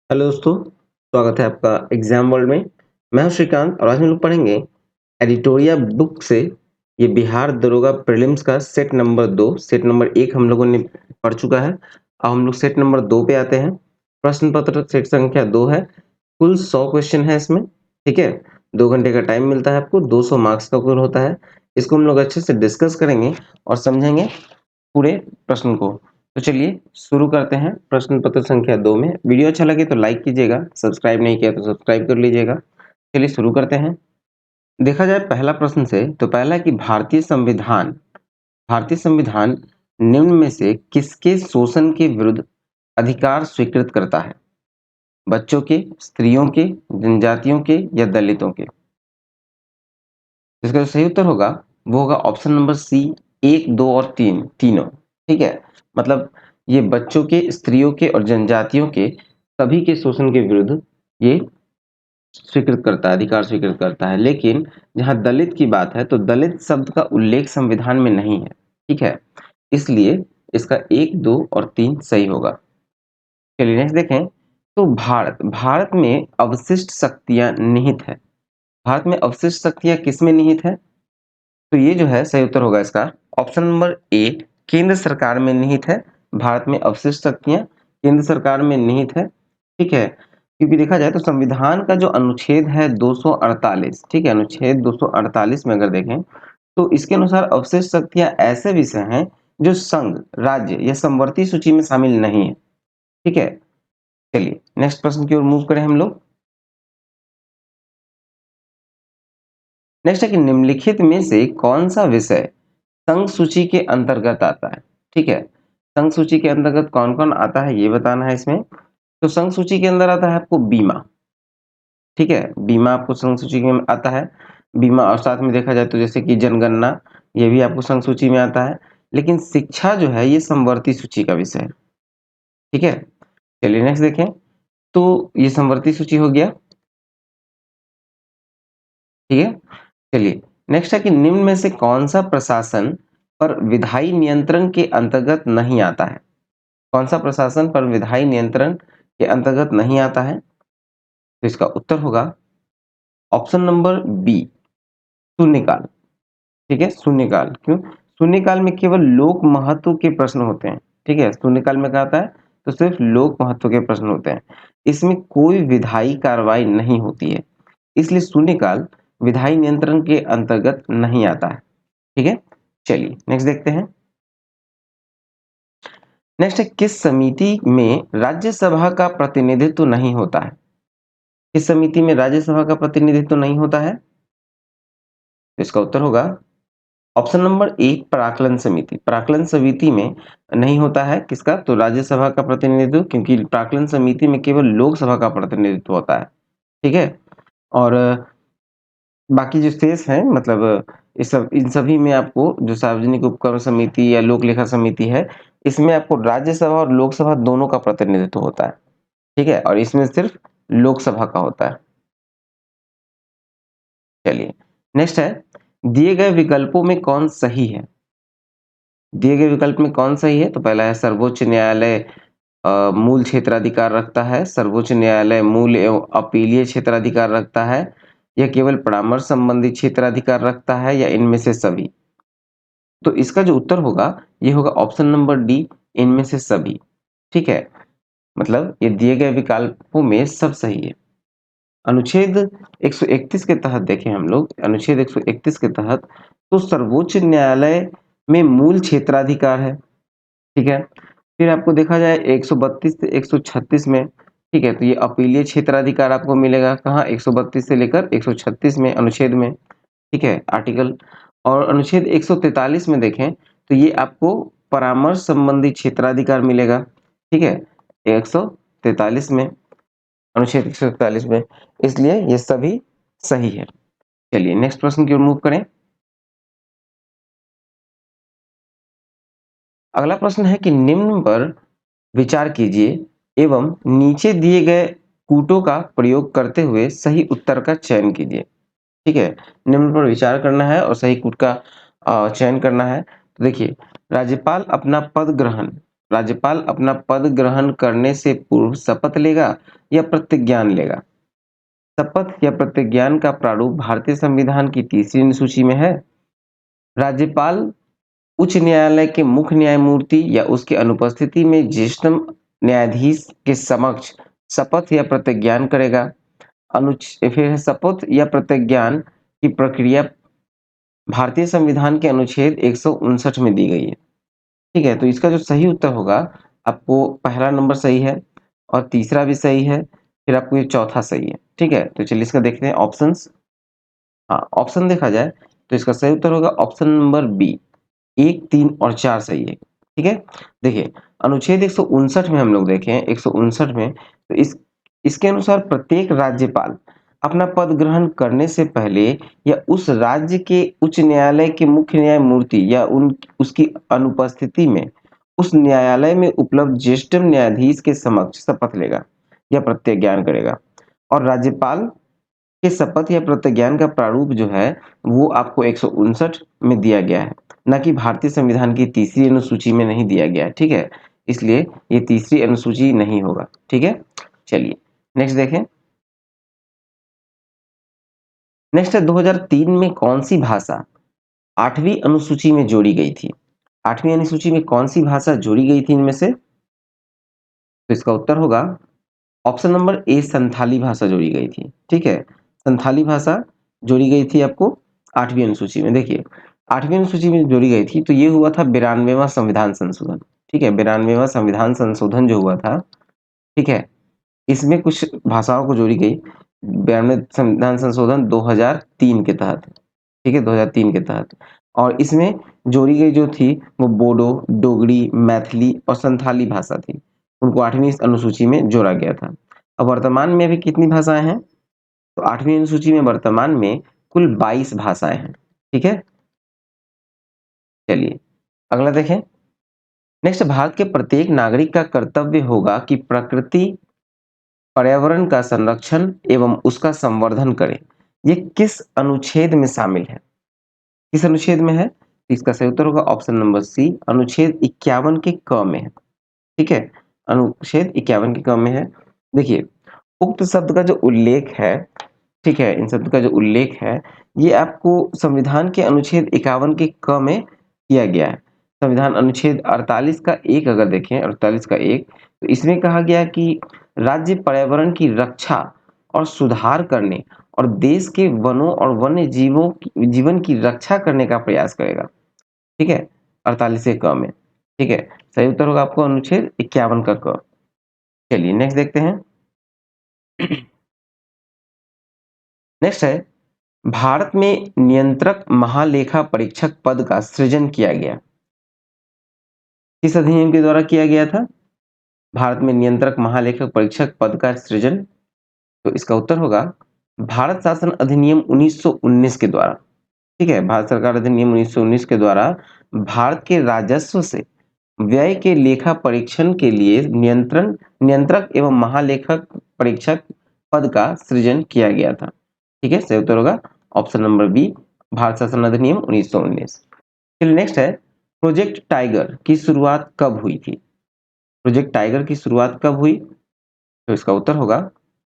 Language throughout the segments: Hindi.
हेलो दोस्तों, स्वागत है आपका एग्जाम वर्ल्ड में। मैं हूं श्रीकांत और आज हम लोग पढ़ेंगे एडिटोरिया बुक से ये बिहार दरोगा प्रीलिम्स का सेट नंबर 2। सेट नंबर 1 हम लोगों ने पढ़ चुका है। अब हम लोग सेट नंबर 2 पे आते हैं। प्रश्न पत्र सेट संख्या 2 है। कुल 100 क्वेश्चन है इसमें। ठीक है, 2 घंटे का टाइम मिलता है आपको, 200 मार्क्स का कुल होता है। इसको हम लोग अच्छे से डिस्कस करेंगे और समझेंगे पूरे प्रश्न को। तो चलिए शुरू करते हैं प्रश्न पत्र संख्या 2 में। वीडियो अच्छा लगे तो लाइक कीजिएगा, सब्सक्राइब नहीं किया तो सब्सक्राइब कर लीजिएगा। चलिए शुरू करते हैं। देखा जाए पहला प्रश्न से, तो पहला है कि भारतीय संविधान निम्न में से किसके शोषण के विरुद्ध अधिकार स्वीकृत करता है? बच्चों के, स्त्रियों के, जनजातियों के या दलितों के? इसका जो सही उत्तर होगा वो होगा ऑप्शन नंबर सी, 1, 2 और 3 तीनों। ठीक है, मतलब ये बच्चों के, स्त्रियों के और जनजातियों के सभी के शोषण के विरुद्ध ये स्वीकृत करता है, अधिकार स्वीकृत करता है। लेकिन जहां दलित की बात है तो दलित शब्द का उल्लेख संविधान में नहीं है। ठीक है, इसलिए इसका 1, 2 और 3 सही होगा। चलिए नेक्स्ट देखें। तो भारत में अवशिष्ट शक्तियां निहित है। भारत में अवशिष्ट शक्तियां किसमें निहित है? तो ये जो है सही उत्तर होगा इसका ऑप्शन नंबर ए, केंद्र सरकार में निहित है। भारत में अवशिष्ट शक्तियां केंद्र सरकार में निहित है। ठीक है, क्योंकि देखा जाए तो संविधान का जो अनुच्छेद है 248, ठीक है, अनुच्छेद 248 में अगर देखें तो इसके अनुसार अवशिष्ट शक्तियां ऐसे विषय हैं जो संघ, राज्य या समवर्ती सूची में शामिल नहीं है। ठीक है, चलिए नेक्स्ट प्रश्न की ओर मूव करें हम लोग। नेक्स्ट है कि निम्नलिखित में से कौन सा विषय संघ सूची के अंतर्गत आता है? ठीक है, संघ सूची के अंतर्गत कौन कौन आता है ये बताना है इसमें। तो संघ सूची के अंदर आता है आपको बीमा। ठीक है, बीमा आपको संघ सूची में आता है। बीमा और साथ में देखा जाए तो जैसे कि जनगणना, ये भी आपको संघ सूची में आता है। लेकिन शिक्षा जो है ये समवर्ती सूची का विषय है। ठीक है, चलिए नेक्स्ट देखें। तो ये समवर्ती सूची हो गया। ठीक है, चलिए नेक्स्ट है कि निम्न में से कौन सा प्रशासन पर विधायी नियंत्रण के अंतर्गत नहीं आता है? कौन सा प्रशासन पर विधायी नियंत्रण के अंतर्गत नहीं आता है? तो इसका उत्तर होगा ऑप्शन नंबर बी, शून्यकाल। ठीक है, शून्यकाल। क्यों? शून्यकाल में केवल लोक महत्व के प्रश्न होते हैं। ठीक है, शून्यकाल में क्या आता है? तो सिर्फ लोक महत्व के प्रश्न होते हैं। इसमें कोई विधायी कार्रवाई नहीं होती है, इसलिए शून्यकाल विधायी नियंत्रण के अंतर्गत नहीं आता है। ठीक है, चलिए नेक्स्ट देखते हैं। नेक्स्ट है किस समिति में राज्यसभा का प्रतिनिधित्व नहीं होता है? किस समिति में राज्यसभा का प्रतिनिधित्व नहीं होता है? तो इसका उत्तर होगा ऑप्शन नंबर ए, प्राक्कलन समिति। प्राक्कलन समिति में नहीं होता है किसका? तो राज्यसभा का प्रतिनिधित्व, क्योंकि प्राक्कलन समिति में केवल लोकसभा का प्रतिनिधित्व होता है। ठीक है, और बाकी जो शेष हैं, मतलब इस सब इन सभी में आपको जो सार्वजनिक उपक्रम समिति या लोक लेखा समिति है, इसमें आपको राज्यसभा और लोकसभा दोनों का प्रतिनिधित्व होता है। ठीक है, और इसमें सिर्फ लोकसभा का होता है। चलिए नेक्स्ट है, दिए गए विकल्पों में कौन सही है? दिए गए विकल्प में कौन सही है? तो पहला है सर्वोच्च न्यायालय मूल क्षेत्राधिकार रखता है, सर्वोच्च न्यायालय मूल एवं अपीलीय क्षेत्राधिकार रखता है, या केवल परामर्श संबंधी क्षेत्राधिकार रखता है, या इनमें से सभी। तो इसका जो उत्तर होगा ये होगा ऑप्शन नंबर डी, इनमें से सभी। ठीक है, मतलब ये दिए गए विकल्पों में सब सही है। अनुच्छेद 131 के तहत देखें हम लोग, अनुच्छेद 131 के तहत तो सर्वोच्च न्यायालय में मूल क्षेत्राधिकार है। ठीक है, फिर आपको देखा जाए 132 से 136 में, ठीक है, तो ये अपीलीय क्षेत्राधिकार आपको मिलेगा कहाँ? 132 से लेकर 136 में, अनुच्छेद में। ठीक है, आर्टिकल। और अनुच्छेद 143 में देखें तो ये आपको परामर्श संबंधी क्षेत्राधिकार मिलेगा। ठीक है, 143 में, अनुच्छेद 143 में, इसलिए ये सभी सही है। चलिए नेक्स्ट प्रश्न की ओर मूव करें। अगला प्रश्न है कि निम्न पर विचार कीजिए एवं नीचे दिए गए कूटों का प्रयोग करते हुए सही उत्तर का चयन कीजिए। ठीक है, निम्न पर विचार करना है और सही कूट का चयन करना है। तो देखिए, राज्यपाल अपना पद ग्रहण राज्यपाल अपना पद ग्रहण करने से पूर्व शपथ लेगा या प्रतिज्ञान लेगा? शपथ या प्रतिज्ञान का प्रारूप भारतीय संविधान की तीसरी अनुसूची में है। राज्यपाल उच्च न्यायालय के मुख्य न्यायमूर्ति या उसकी अनुपस्थिति में ज्येष्ठतम न्यायाधीश के समक्ष शपथ या प्रतिज्ञान करेगा। फिर शपथ या प्रतिज्ञान की प्रक्रिया भारतीय संविधान के अनुच्छेद 159 में दी गई है। ठीक है, तो इसका जो सही उत्तर होगा, आपको पहला नंबर सही है और तीसरा भी सही है, फिर आपको ये चौथा सही है। ठीक है, तो चलिए इसका देखते हैं ऑप्शंस। हाँ, ऑप्शन देखा जाए तो इसका सही उत्तर होगा ऑप्शन नंबर बी, 1, 3 और 4 सही है। ठीक है? देखिए, अनुच्छेद 159 में हम लोग देखें 159 में, तो इसके अनुसार प्रत्येक राज्यपाल अपना पद ग्रहण करने से पहले या उस राज्य के उच्च न्यायालय के मुख्य न्यायमूर्ति या उसकी अनुपस्थिति में उस न्यायालय में उपलब्ध ज्येष्ठतम न्यायाधीश के समक्ष शपथ लेगा या प्रतिज्ञान करेगा। और राज्यपाल के शपथ या प्रतिज्ञान का प्रारूप जो है वो आपको 159 में दिया गया है, ना कि भारतीय संविधान की तीसरी अनुसूची में नहीं दिया गया है। ठीक है, इसलिए ये तीसरी अनुसूची नहीं होगा। ठीक है, चलिए नेक्स्ट देखें। नेक्स्ट है 2003 में कौन सी भाषा आठवीं अनुसूची में जोड़ी गई थी? आठवीं अनुसूची में कौन सी भाषा जोड़ी गई थी इनमें से? तो इसका उत्तर होगा ऑप्शन नंबर ए, संथाली भाषा जोड़ी गई थी। ठीक है, संथाली भाषा जोड़ी गई थी आपको आठवीं अनुसूची में। देखिए, आठवीं अनुसूची में जोड़ी गई थी तो ये हुआ था 92वां संविधान संशोधन। ठीक है, 92वां संविधान संशोधन जो हुआ था, ठीक है, इसमें कुछ भाषाओं को जोड़ी गई। 92 संविधान संशोधन 2003 के तहत। ठीक है, 2003 के तहत। और इसमें जोड़ी गई जो थी वो बोडो, डोगरी, मैथिली और संथाली भाषा थी। उनको आठवीं अनुसूची में जोड़ा गया था। अब वर्तमान में अभी कितनी भाषाएं हैं? तो आठवीं अनुसूची में वर्तमान में कुल 22 भाषाएं हैं। ठीक है, चलिए अगला देखें। नेक्स्ट, भारत के प्रत्येक नागरिक का कर्तव्य होगा कि प्रकृति पर्यावरण का संरक्षण एवं उसका संवर्धन करे। ये किस अनुच्छेद में शामिल है? किस अनुच्छेद में है? तो इसका सही उत्तर होगा ऑप्शन नंबर सी, अनुच्छेद 51 के क में है। ठीक है, अनुच्छेद 51 के क में है। देखिए, उक्त शब्द का जो उल्लेख है, ठीक है, इन शब्द का जो उल्लेख है, ये आपको संविधान के अनुच्छेद 51 के क में किया गया है। संविधान अनुच्छेद 48 का 1 अगर देखें, 48 का 1, तो इसमें कहा गया कि राज्य पर्यावरण की रक्षा और सुधार करने और देश के वनों और वन्य जीवन की रक्षा करने का प्रयास करेगा। ठीक है, 48 के क में। ठीक है, सही उत्तर होगा आपको अनुच्छेद 51 का क। चलिए नेक्स्ट देखते हैं। नेक्स्ट है, भारत में नियंत्रक महालेखा परीक्षक पद का सृजन किया गया। किस अधिनियम के द्वारा किया गया था भारत में नियंत्रक महालेखक परीक्षक पद का सृजन? तो इसका उत्तर होगा भारत शासन अधिनियम 1919 के द्वारा। ठीक है, भारत सरकार अधिनियम 1919 के द्वारा भारत के राजस्व से व्यय के लेखा परीक्षण के लिए नियंत्रक एवं महालेखक परीक्षक पद का सृजन किया गया था। ठीक है, सही उत्तर होगा ऑप्शन नंबर बी, भारत शासन अधिनियम 1919। फिर नेक्स्ट है, प्रोजेक्ट टाइगर की शुरुआत कब हुई थी? प्रोजेक्ट टाइगर की शुरुआत कब हुई? तो इसका उत्तर होगा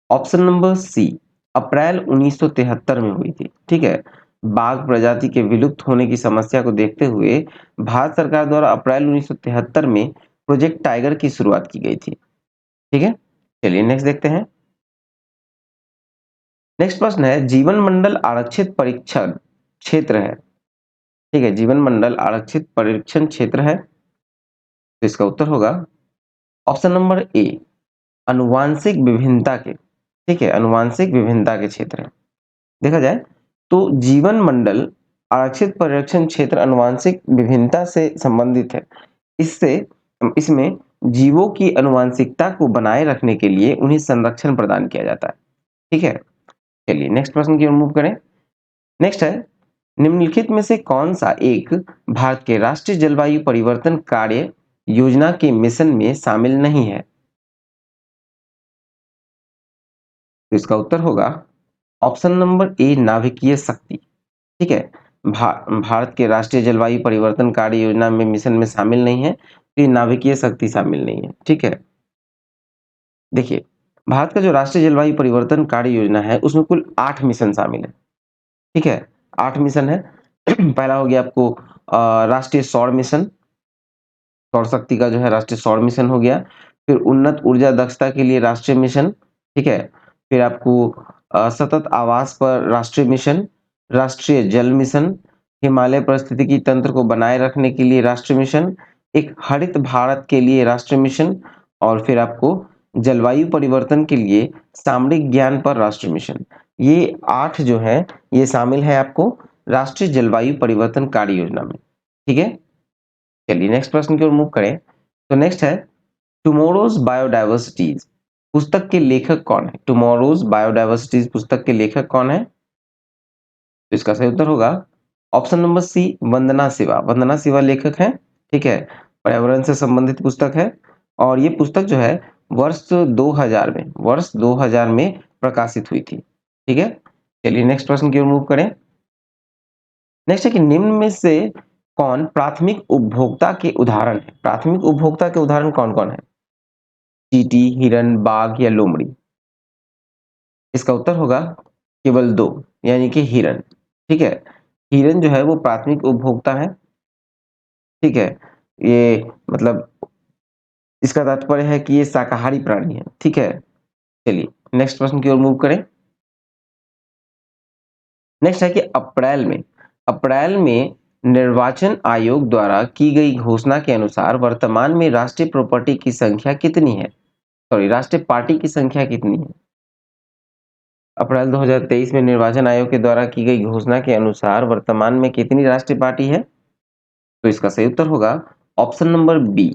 ऑप्शन नंबर सी, अप्रैल 1973 में हुई थी। ठीक है, बाघ प्रजाति के विलुप्त होने की समस्या को देखते हुए भारत सरकार द्वारा अप्रैल 1973 में प्रोजेक्ट टाइगर की शुरुआत की गई थी। ठीक है, चलिए नेक्स्ट देखते हैं। नेक्स्ट प्रश्न है, जीवन मंडल आरक्षित परीक्षण क्षेत्र है। ठीक है, जीवन मंडल आरक्षित परीक्षण क्षेत्र है, तो इसका उत्तर होगा ऑप्शन नंबर ए, अनुवांशिक विभिन्नता के। ठीक है, अनुवांशिक विभिन्नता के क्षेत्र है। देखा जाए तो जीवन मंडल आरक्षित परिरक्षण क्षेत्र अनुवांशिक विभिन्नता से संबंधित है। इससे इसमें जीवों की अनुवांशिकता को बनाए रखने के लिए उन्हें संरक्षण प्रदान किया जाता है। ठीक है, चलिए नेक्स्ट प्रश्न की ओर मूव करें। नेक्स्ट है, निम्नलिखित में से कौन सा एक भारत के राष्ट्रीय जलवायु परिवर्तन कार्य योजना के मिशन में शामिल नहीं है? तो इसका उत्तर होगा ऑप्शन नंबर ए, नाभिकीय शक्ति। ठीक है, भारत के राष्ट्रीय जलवायु परिवर्तन कार्य योजना में मिशन में शामिल नहीं है, तो ये नाभिकीय शक्ति शामिल नहीं है, ठीक है। देखिए, भारत का जो राष्ट्रीय जलवायु परिवर्तन कार्य योजना है, उसमें कुल 8 मिशन शामिल है, ठीक है। 8 मिशन है। पहला हो गया आपको राष्ट्रीय सौर मिशन, सौर शक्ति का जो है राष्ट्रीय सौर मिशन हो गया। फिर उन्नत ऊर्जा दक्षता के लिए राष्ट्रीय मिशन, ठीक है। फिर आपको सतत आवास पर राष्ट्रीय मिशन, राष्ट्रीय जल मिशन, हिमालय पारिस्थितिकी तंत्र को बनाए रखने के लिए राष्ट्रीय मिशन, एक हरित भारत के लिए राष्ट्रीय मिशन और फिर आपको जलवायु परिवर्तन के लिए सामरिक ज्ञान पर राष्ट्रीय मिशन। ये 8 जो है ये शामिल है आपको राष्ट्रीय जलवायु परिवर्तन कार्य योजना में, ठीक है। चलिए नेक्स्ट प्रश्न की ओर मूव करें। तो नेक्स्ट है टुमारोज बायोडायवर्सिटीज पुस्तक के लेखक कौन है? टुमारोज बायोडायवर्सिटीज पुस्तक के लेखक कौन है? तो इसका सही उत्तर होगा ऑप्शन नंबर सी, वंदना शिवा। वंदना शिवा लेखक हैं, ठीक है। पर्यावरण से संबंधित पुस्तक है और ये पुस्तक जो है वर्ष 2000 में प्रकाशित हुई थी, ठीक है। चलिए नेक्स्ट प्रश्न की ओर मूव करें। नेक्स्ट है कि निम्न में से कौन प्राथमिक उपभोक्ता के उदाहरण है? प्राथमिक उपभोक्ता के उदाहरण कौन-कौन है? चींटी, हिरन, बाघ या लोमड़ी? इसका उत्तर होगा केवल 2 यानी कि हिरन, ठीक है। हिरन जो है वो प्राथमिक उपभोक्ता है, ठीक है। ये मतलब इसका तात्पर्य है कि ये शाकाहारी प्राणी है, ठीक है। चलिए नेक्स्ट प्रश्न की ओर मूव करें। नेक्स्ट है कि अप्रैल में निर्वाचन आयोग द्वारा की गई घोषणा के अनुसार वर्तमान में राष्ट्रीय प्रॉपर्टी की संख्या कितनी है? सॉरी, राष्ट्रीय पार्टी की संख्या कितनी है? अप्रैल 2023 में निर्वाचन आयोग के द्वारा की गई घोषणा के अनुसार वर्तमान में कितनी राष्ट्रीय पार्टी है? तो इसका सही उत्तर होगा ऑप्शन नंबर बी,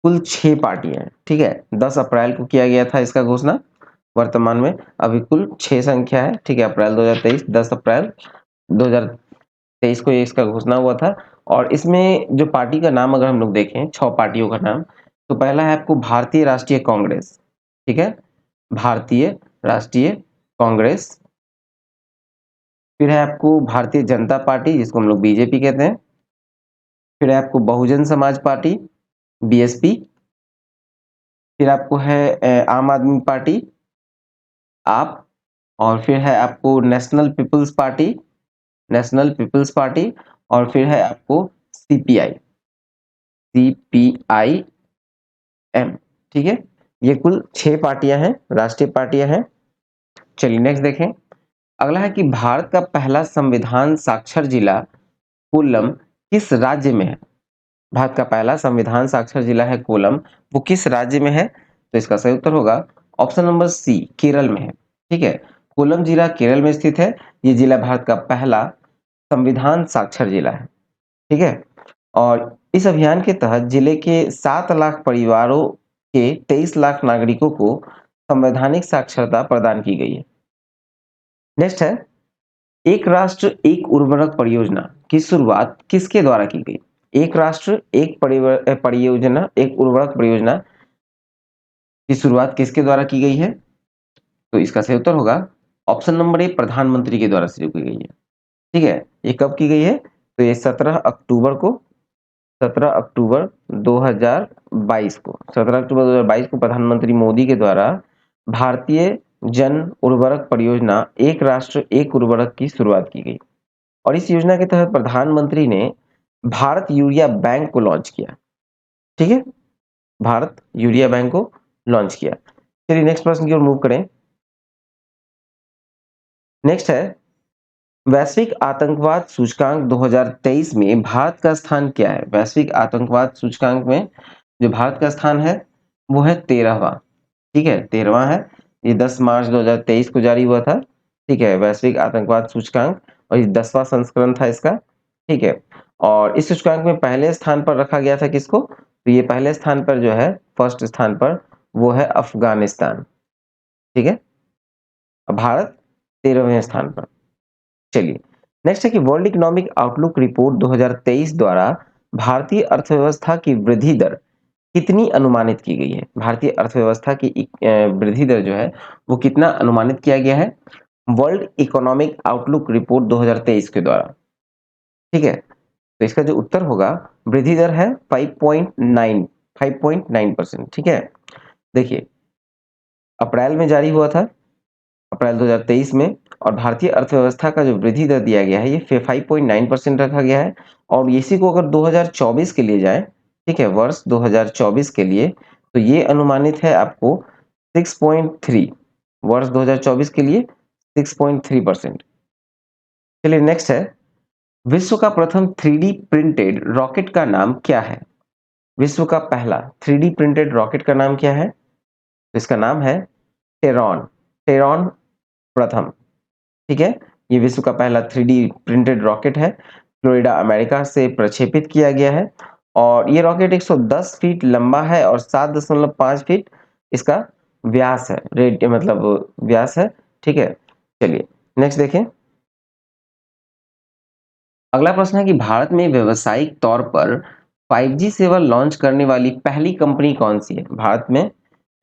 कुल 6 पार्टियां हैं, ठीक है। 10 अप्रैल को किया गया था इसका घोषणा, वर्तमान में अभी कुल 6 संख्या है, ठीक है। अप्रैल 2023, 10 अप्रैल 2023 को ये इसका घोषणा हुआ था। और इसमें जो पार्टी का नाम अगर हम लोग देखें, 6 पार्टियों का नाम, तो पहला है आपको भारतीय राष्ट्रीय कांग्रेस, ठीक है। भारतीय राष्ट्रीय कांग्रेस। फिर है आपको भारतीय जनता पार्टी जिसको हम लोग बीजेपी कहते हैं। फिर है आपको बहुजन समाज पार्टी बीएसपी। फिर आपको है आम आदमी पार्टी आप। और फिर है आपको नेशनल पीपल्स पार्टी। और फिर है आपको सीपीआई एम, ठीक है। ये कुल 6 पार्टियां हैं, राष्ट्रीय पार्टियां हैं। चलिए नेक्स्ट देखें। अगला है कि भारत का पहला संविधान साक्षर जिला कोल्लम किस राज्य में है? भारत का पहला संविधान साक्षर जिला है कोल्लम, वो किस राज्य में है? तो इसका सही उत्तर होगा ऑप्शन नंबर सी, केरल में है, ठीक है। कोल्लम जिला केरल में स्थित है। ये जिला भारत का पहला संविधान साक्षर जिला है, ठीक है। और इस अभियान के तहत जिले के 7 लाख परिवारों के 23 लाख नागरिकों को संवैधानिक साक्षरता प्रदान की गई है। नेक्स्ट है एक राष्ट्र एक उर्वरक परियोजना की शुरुआत किसके द्वारा की गई? एक राष्ट्र एक परियोजना, एक उर्वरक परियोजना की शुरुआत किसके द्वारा की गई है? तो इसका सही उत्तर होगा ऑप्शन नंबर ए, प्रधानमंत्री के द्वारा शुरू की गई है, ठीक है। ये कब की गई है? तो ये 17 अक्टूबर 2022 को प्रधानमंत्री मोदी के द्वारा भारतीय जन उर्वरक परियोजना एक राष्ट्र एक उर्वरक की शुरुआत की गई। और इस योजना के तहत प्रधानमंत्री ने भारत यूरिया बैंक को लॉन्च किया, ठीक है। भारत यूरिया बैंक को लॉन्च किया। चलिए नेक्स्ट प्रश्न की ओर मूव करें। नेक्स्ट है वैश्विक आतंकवाद सूचकांक 2023 में भारत का स्थान क्या है? वैश्विक आतंकवाद सूचकांक में जो भारत का स्थान है वो है 13वां, ठीक है, 13वां है। ये 10 मार्च 2023 को जारी हुआ था, ठीक है, वैश्विक आतंकवाद सूचकांक। और ये 10वां संस्करण था इसका, ठीक है। और इस सूचकांक में पहले स्थान पर रखा गया था किसको? तो ये पहले स्थान पर जो है, फर्स्ट स्थान पर वो है अफगानिस्तान, ठीक है। भारत 13वें स्थान पर। चलिए नेक्स्ट है कि वर्ल्ड इकोनॉमिक आउटलुक रिपोर्ट 2023 द्वारा भारतीय अर्थव्यवस्था की वृद्धि दर कितनी अनुमानित की गई है? भारतीय अर्थव्यवस्था की वृद्धि दर जो है वो कितना अनुमानित किया गया है वर्ल्ड इकोनॉमिक आउटलुक रिपोर्ट 2023 के द्वारा, ठीक है। तो इसका जो उत्तर होगा वृद्धि दर है 5.9, 5.9%। ठीक है, देखिए अप्रैल में जारी हुआ था, अप्रैल 2023 में, और भारतीय अर्थव्यवस्था का जो वृद्धि दर दिया गया है ये 5.9% रखा गया है। और इसी को अगर 2024 के लिए जाए, ठीक है, वर्ष 2024 के लिए, तो ये अनुमानित है आपको 6.3, वर्ष 2024 के लिए 6.3%। चलिए नेक्स्ट है, विश्व का प्रथम 3D प्रिंटेड रॉकेट का नाम क्या है? विश्व का पहला 3D प्रिंटेड रॉकेट का नाम क्या है? तो इसका नाम है टेरॉन, टेरॉन प्रथम। ठीक है, ये विश्व का पहला 3D प्रिंटेड रॉकेट है, फ्लोरिडा अमेरिका से प्रक्षेपित किया गया है। और ये रॉकेट 110 फीट लंबा है और 7.5 फीट इसका व्यास है, रेड मतलब व्यास है। ठीक है, चलिए नेक्स्ट देखें। अगला प्रश्न है कि भारत में व्यावसायिक तौर पर 5G सेवा लॉन्च करने वाली पहली कंपनी कौन सी है? भारत में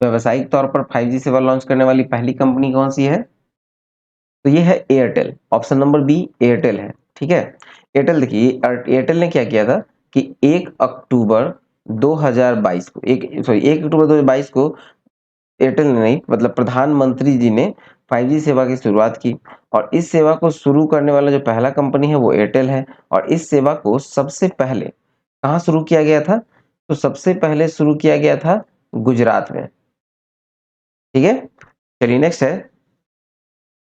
व्यावसायिक तौर पर 5G सेवा लॉन्च करने वाली पहली कंपनी कौन सी है? तो ये है Airtel, option number B Airtel है। ठीक है, एयरटेल देखिए, एयरटेल ने क्या किया था कि 1 अक्टूबर 2022 को, 1 अक्टूबर 2022 को एयरटेल ने नहीं, मतलब प्रधानमंत्री जी ने 5G सेवा की शुरुआत की। और इस सेवा को शुरू करने वाला जो पहला कंपनी है वो एयरटेल है। और इस सेवा को सबसे पहले कहाँ शुरू किया गया था? तो सबसे पहले शुरू किया गया था गुजरात में। ठीक है, चलिए नेक्स्ट है,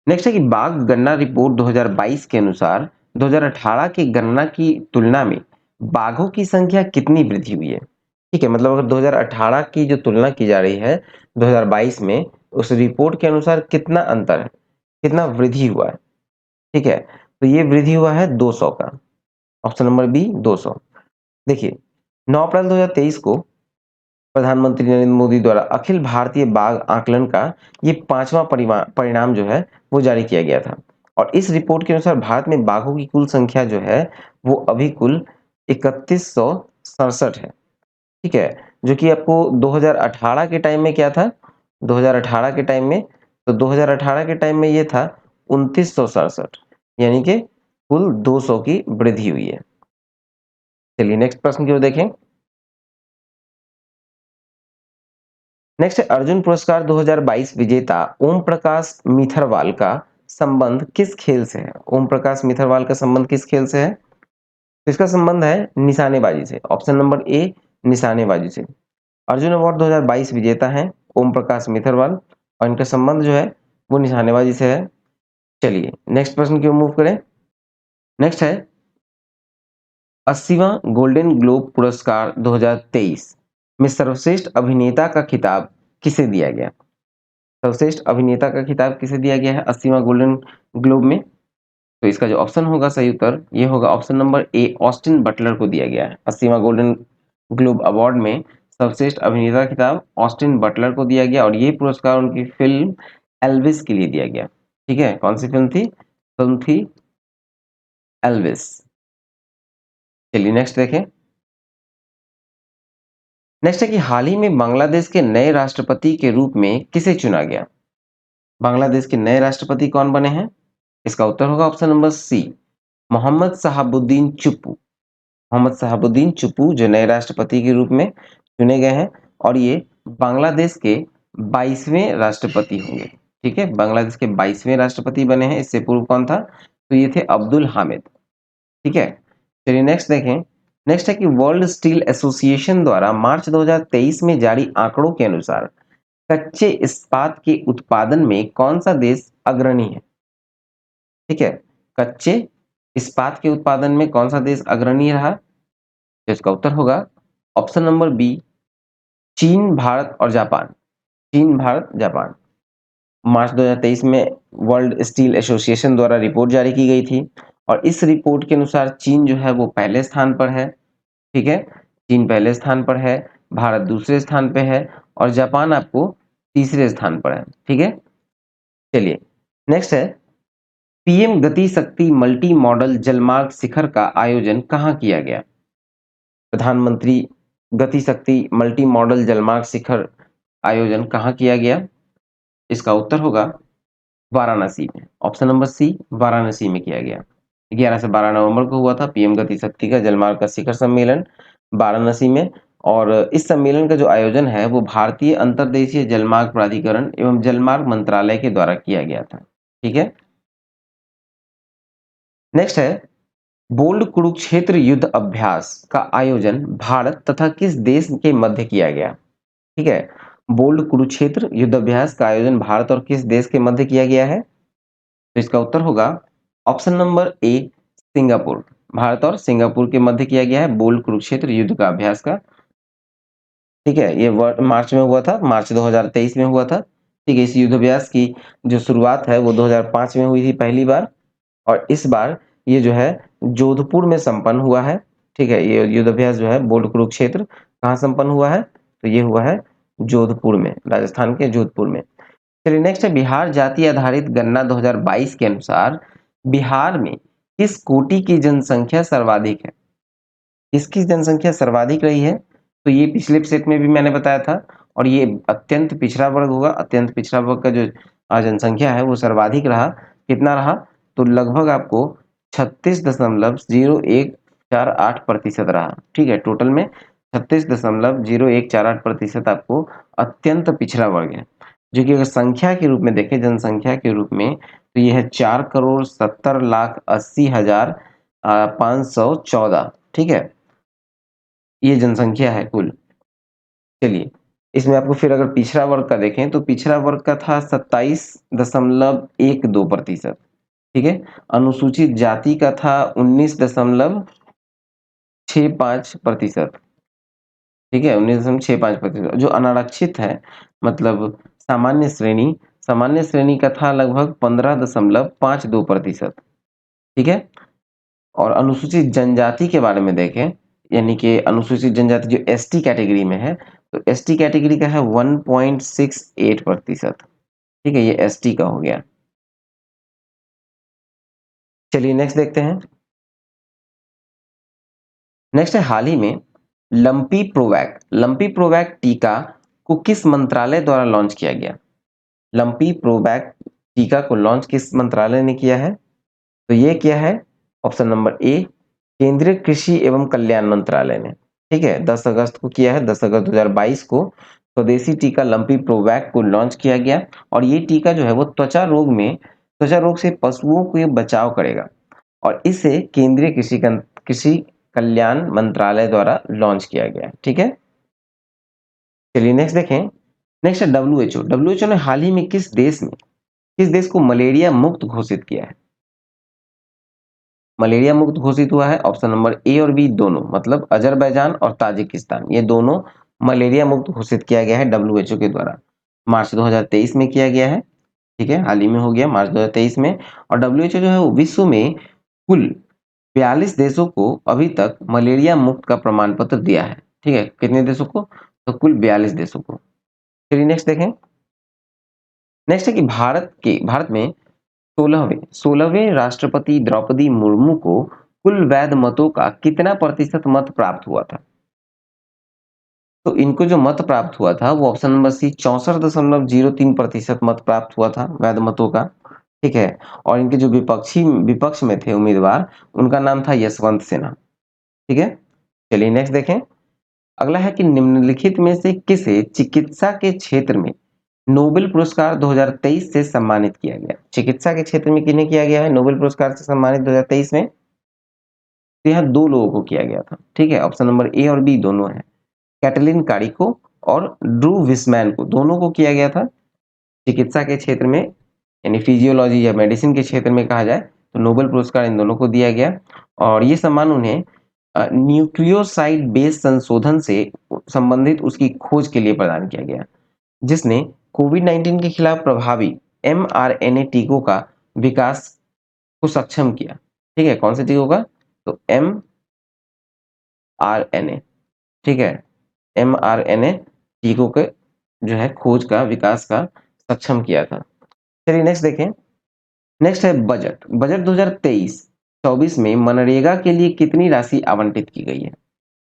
नेक्स्ट है कि बाघ गणना रिपोर्ट 2022 के अनुसार 2018 की गणना की तुलना में बाघों की संख्या कितनी वृद्धि हुई है? ठीक है, मतलब अगर 2018 की जो तुलना की जा रही है 2022 में, उस रिपोर्ट के अनुसार कितना अंतर है, कितना वृद्धि हुआ है? ठीक है, तो ये वृद्धि हुआ है 200 का, ऑप्शन नंबर बी 200। देखिए 9 अप्रैल 2023 को प्रधानमंत्री नरेंद्र मोदी द्वारा अखिल भारतीय बाघ आकलन का ये 5वां परिणाम जो है वो जारी किया गया था। और इस रिपोर्ट के अनुसार भारत में बाघों की कुल संख्या जो है वो अभी कुल 3167 है। ठीक है, जो कि आपको 2018 के टाइम में क्या था? 2018 के टाइम में, तो 2018 के टाइम में ये था 2967, यानी कि कुल 200 की वृद्धि हुई है। चलिए नेक्स्ट प्रश्न की ओर देखें। नेक्स्ट है, अर्जुन पुरस्कार 2022 विजेता ओम प्रकाश मिथरवाल का संबंध किस खेल से है? ओम प्रकाश मिथरवाल का संबंध किस खेल से है? तो इसका संबंध है निशानेबाजी से, ऑप्शन नंबर ए निशानेबाजी से। अर्जुन अवार्ड 2022 विजेता हैं ओम प्रकाश मिथरवाल, और इनका संबंध जो है वो निशानेबाजी से है। चलिए नेक्स्ट प्रश्न की ओर मूव करें। नेक्स्ट है, 80वां गोल्डन ग्लोब पुरस्कार 2023 में सर्वश्रेष्ठ अभिनेता का खिताब किसे दिया गया? सर्वश्रेष्ठ अभिनेता का खिताब किसे दिया गया है 80वां गोल्डन ग्लोब में? तो इसका जो ऑप्शन होगा, सही उत्तर ये होगा option number A Austin Butler को दिया गया है। 80वां गोल्डन ग्लोब अवार्ड में सर्वश्रेष्ठ अभिनेता खिताब ऑस्टिन बटलर को दिया गया, और ये पुरस्कार उनकी फिल्म एल्विस के लिए दिया गया। ठीक है, कौन सी फिल्म थी? फिल्म थी एल्विस। चलिए नेक्स्ट देखें। नेक्स्ट है कि हाल ही में बांग्लादेश के नए राष्ट्रपति के रूप में किसे चुना गया? बांग्लादेश के नए राष्ट्रपति कौन बने हैं? इसका उत्तर होगा option number C Mohammad Shahabuddin Chuppu. Mohammad Shahabuddin Chuppu जो नए राष्ट्रपति के रूप में चुने गए हैं, और ये बांग्लादेश के 22वें राष्ट्रपति होंगे। ठीक है, बांग्लादेश के 22वें राष्ट्रपति बने हैं। इससे पूर्व कौन था? तो ये थे अब्दुल हामिद। ठीक है, चलिए नेक्स्ट देखें। नेक्स्ट है कि वर्ल्ड स्टील एसोसिएशन द्वारा मार्च 2023 में जारी आंकड़ों के अनुसार कच्चे इस्पात के उत्पादन में कौन सा देश अग्रणी है? ठीक है, कच्चे इस्पात के उत्पादन में कौन सा देश अग्रणी रहा? तो इसका उत्तर होगा ऑप्शन नंबर बी चीन, भारत और जापान। चीन, भारत, जापान। मार्च 2023 में वर्ल्ड स्टील एसोसिएशन द्वारा रिपोर्ट जारी की गई थी, और इस रिपोर्ट के अनुसार चीन जो है वो पहले स्थान पर है। ठीक है, चीन पहले स्थान पर है, भारत दूसरे स्थान पे है, और जापान आपको तीसरे स्थान पर है। ठीक है, चलिए नेक्स्ट है, पीएम गति शक्ति मल्टी मॉडल जलमार्ग शिखर का आयोजन कहाँ किया गया? प्रधानमंत्री गति शक्ति मल्टी मॉडल जलमार्ग शिखर आयोजन कहाँ किया गया? इसका उत्तर होगा वाराणसी में, ऑप्शन नंबर सी वाराणसी में किया गया। 11 से 12 नवंबर को हुआ था पीएम गति शक्ति का जलमार्ग का शिखर सम्मेलन वाराणसी में, और इस सम्मेलन का जो आयोजन है वो भारतीय अंतर्देशीय जलमार्ग प्राधिकरण एवं जलमार्ग मंत्रालय के द्वारा किया गया था। ठीक है। नेक्स्ट है बोल्ड कुरुक्षेत्र युद्ध अभ्यास का आयोजन भारत तथा किस देश के मध्य किया गया। ठीक है। बोल्ड कुरुक्षेत्र युद्ध अभ्यास का आयोजन भारत और किस देश के मध्य किया गया है, तो इसका उत्तर होगा option number A Singapore. Bharat और सिंगापुर के मध्य किया गया है बोल्ड कुरुक्षेत्र युद्ध का अभ्यास का। ठीक है। ये मार्च में हुआ था, मार्च 2023 में हुआ था। ठीक है। इस युद्ध अभ्यास की जो शुरुआत है वो 2005 में हुई थी पहली बार, और इस बार ये जो है जोधपुर में संपन्न हुआ है। ठीक है। ये युद्ध अभ्यास जो है बोल्ड कुरुक्षेत्र कहाँ संपन्न हुआ है, तो ये हुआ है जोधपुर में, राजस्थान के जोधपुर में। चलिए नेक्स्ट है बिहार जाति आधारित गणना 2022 के अनुसार बिहार में किस कोटि की जनसंख्या सर्वाधिक है। किसकी जनसंख्या सर्वाधिक रही है, तो ये पिछले सेट में भी मैंने बताया था, और ये अत्यंत पिछड़ा वर्ग होगा। अत्यंत पिछड़ा वर्ग का जो जनसंख्या है वो सर्वाधिक रहा। कितना रहा, तो लगभग आपको 36.0148% रहा। ठीक है। टोटल में 36.0148% आपको अत्यंत पिछड़ा वर्ग है, जो कि अगर संख्या के रूप में देखें, जनसंख्या के रूप में, तो ये है 4,70,80,514। ठीक है। ये जनसंख्या है कुल। चलिए इसमें आपको फिर अगर पिछड़ा वर्ग का देखें तो पिछड़ा वर्ग का था 27.12%। ठीक है। अनुसूचित जाति का था 19.65%। ठीक है। 19.65%। जो अनारक्षित है, मतलब सामान्य श्रेणी का था लगभग 15.52%। ठीक है। और अनुसूचित जनजाति के बारे में देखें, यानी कि अनुसूचित जनजाति जो एसटी कैटेगरी में है, तो एसटी कैटेगरी का है 1.68%। ठीक है। ये एसटी का हो गया। चलिए नेक्स्ट देखते हैं। नेक्स्ट है हाल ही में लंपी प्रोवैक टीका को किस मंत्रालय द्वारा लॉन्च किया गया। लंपी प्रोवैक टीका को लॉन्च किस मंत्रालय ने किया है, तो ये किया है ऑप्शन नंबर ए केंद्रीय कृषि एवं कल्याण मंत्रालय ने। ठीक है। 10 अगस्त को किया है, 10 अगस्त 2022 को स्वदेशी टीका लंपी प्रोवैक को लॉन्च किया गया, और ये टीका जो है वो त्वचा रोग से पशुओं को ये बचाव करेगा, और इसे केंद्रीय कृषि कल्याण मंत्रालय द्वारा लॉन्च किया गया। ठीक है। चलिए नेक्स्ट देखें। नेक्स्ट है डब्ल्यूएचओ ने हाल ही में किस देश को मलेरिया मुक्त घोषित किया है। मलेरिया मुक्त घोषित हुआ है ऑप्शन नंबर ए और बी दोनों, मतलब अजरबैजान और ताजिकिस्तान, ये दोनों मलेरिया मुक्त घोषित किया गया है डब्ल्यूएचओ के द्वारा। मार्च 2023 में किया गया है। ठीक है। हाल ही में हो गया मार्च 2023 में। और डब्ल्यूएचओ जो है वो विश्व में कुल 42 देशों को अभी तक मलेरिया मुक्त का प्रमाण पत्र दिया है। ठीक है। कितने देशों को, तो कुल 42 देशों को। चलिए नेक्स्ट देखें। नेक्स्ट है कि भारत में 16वें राष्ट्रपति द्रौपदी मुर्मू को कुल वैध मतों का कितना प्रतिशत मत प्राप्त हुआ था। तो इनको जो मत प्राप्त हुआ था वो ऑप्शन नंबर सी 64.03% मत प्राप्त हुआ था वैध मतों का। ठीक है। और इनके जो विपक्ष में थे उम्मीदवार, उनका नाम था यशवंत सिन्हा। ठीक है। चलिए नेक्स्ट देखें। अगला है कि निम्नलिखित में से किसे चिकित्सा के क्षेत्र में नोबेल पुरस्कार 2023 से सम्मानित किया गया। चिकित्सा के क्षेत्र में किन्हें किया गया है नोबेल पुरस्कार से सम्मानित 2023 में, तो यहाँ दो लोगों को किया गया था। ठीक है। ऑप्शन नंबर ए और बी दोनों है, कैटलिन कारिको और ड्रू विस्मैन को, दोनों को किया गया था चिकित्सा के क्षेत्र में, यानी फिजियोलॉजी या मेडिसिन के क्षेत्र में कहा जाए तो नोबेल पुरस्कार इन दोनों को दिया गया। और ये सम्मान उन्हें न्यूक्लियोसाइड बेस्ड संशोधन से संबंधित उसकी खोज के लिए प्रदान किया गया, जिसने कोविड-19 के खिलाफ प्रभावी एमआरएनए टीकों का विकास को सक्षम किया। ठीक है। कौन से टीकों का, तो एमआरएनए। ठीक है। एमआरएनए टीकों के जो है खोज का विकास का सक्षम किया था। चलिए नेक्स्ट देखें। नेक्स्ट है बजट 2023-24 में मनरेगा के लिए कितनी राशि आवंटित की गई है।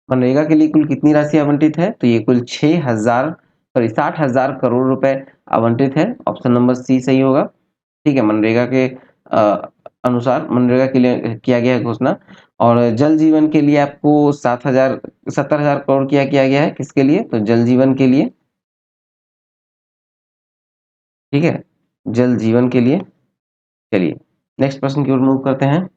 मनरेगा के लिए कुल कितनी राशि आवंटित है, तो ये कुल 60,000 करोड़ रुपए आवंटित है। ऑप्शन नंबर सी सही होगा। ठीक है। मनरेगा के अनुसार मनरेगा के लिए किया गया घोषणा, और जल जीवन के लिए आपको 70,000 करोड़ किया गया है, किसके लिए? तो जल जीवन के लिए, ठीक है? जल जीवन के लिए। चलिए, नेक्स्ट प्रश्न की ओर मूव करते हैं।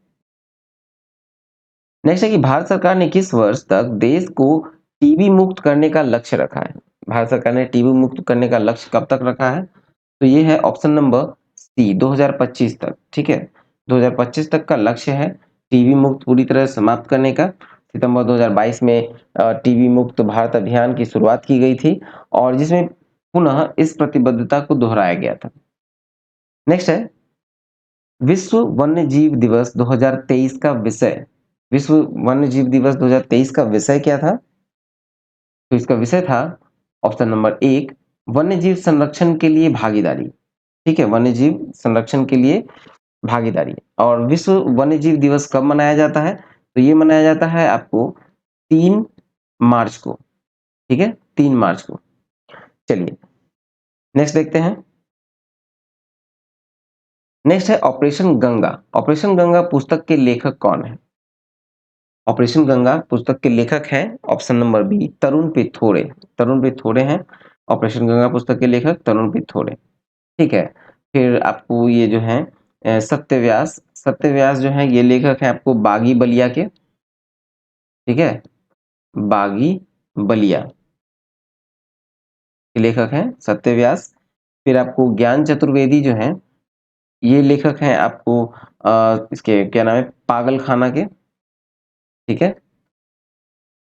नेक्स्ट है कि भारत सरकार ने किस वर्ष तक देश को टीबी मुक्त करने का लक्ष्य रखा है? भारत सरकार ने टीबी मुक्त करने का लक्ष्य कब तक रखा है? तो ये है ऑप्शन नंबर सी, 2025 तक, ठीक है? 2025 तक का लक्ष्य है टीबी मुक्त पूरी तरह से समाप्त करने का। सितंबर 2022 में टीबी मुक्त भारत अभियान की शुरुआत की गई थी और जिसमें पुनः इस प्रतिबद्धता को दोहराया गया था। नेक्स्ट है विश्व वन्य जीव दिवस 2023 का विषय। विश्व वन्य जीव दिवस 2023 का विषय क्या था? तो इसका विषय था ऑप्शन नंबर एक, वन्य जीव संरक्षण के लिए भागीदारी, ठीक है? वन्य जीव संरक्षण के लिए भागीदारी। और विश्व वन्य जीव दिवस कब मनाया जाता है? तो ये मनाया जाता है आपको 3 मार्च को, ठीक है? 3 मार्च को। चलिए, नेक्स्ट देखते हैं। नेक्स्ट है ऑपरेशन गंगा। ऑपरेशन गंगा पुस्तक के लेखक कौन है? ऑपरेशन गंगा पुस्तक के लेखक हैं ऑप्शन नंबर बी, तरुण पिथोड़े। तरुण पिथोड़े हैं ऑपरेशन गंगा पुस्तक के लेखक, तरुण पिथोड़े, ठीक है? फिर आपको ये जो है सत्यव्यास। सत्यव्यास जो है ये लेखक हैं आपको बागी बलिया के, ठीक है? बागी बलिया के लेखक हैं सत्यव्यास। फिर आपको ज्ञान चतुर्वेदी जो हैं ये लेखक हैं आपको इसके क्या नाम है, पागल खाना के, ठीक है?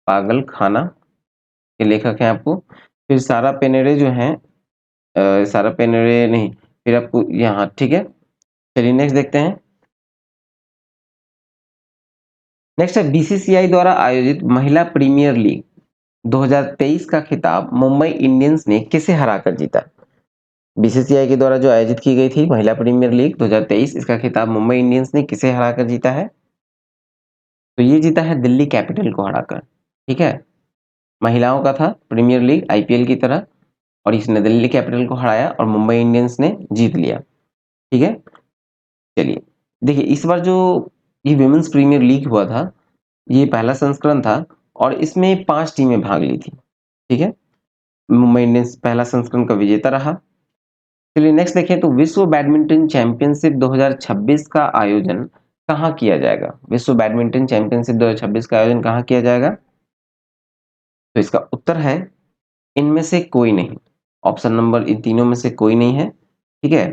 पागल खाना के लेखक हैं आपको। फिर सारा पेनेरे जो हैं सारा पेनेरे नहीं, फिर आपको यहाँ, ठीक है? चलिए नेक्स्ट देखते हैं। नेक्स्ट है बीसीसीआई द्वारा आयोजित महिला प्रीमियर लीग 2023 का खिताब मुंबई इंडियंस ने किसे हराकर जीता? बीसीसीआई के द्वारा जो आयोजित की गई थी महिला प्रीमियर लीग 2023, इसका खिताब मुंबई इंडियंस ने किसे हराकर जीता है? तो ये जीता है दिल्ली कैपिटल को हराकर, ठीक है? महिलाओं का था प्रीमियर लीग आईपीएल की तरह और इसने दिल्ली कैपिटल को हराया और मुंबई इंडियंस ने जीत लिया, ठीक है? चलिए, देखिए इस बार जो ये विमेंस प्रीमियर लीग हुआ था, ये पहला संस्करण था और इसमें 5 टीमें भाग ली थी, ठीक है? मुंबई इंडियंस पहला संस्करण का विजेता रहा। चलिए नेक्स्ट देखें तो विश्व बैडमिंटन चैंपियनशिप 2026 का आयोजन कहाँ किया जाएगा? विश्व बैडमिंटन चैंपियनशिप 2026 का आयोजन कहाँ किया जाएगा? तो इसका उत्तर है इनमें से कोई नहीं। ऑप्शन नंबर इन तीनों में से कोई नहीं है, ठीक है?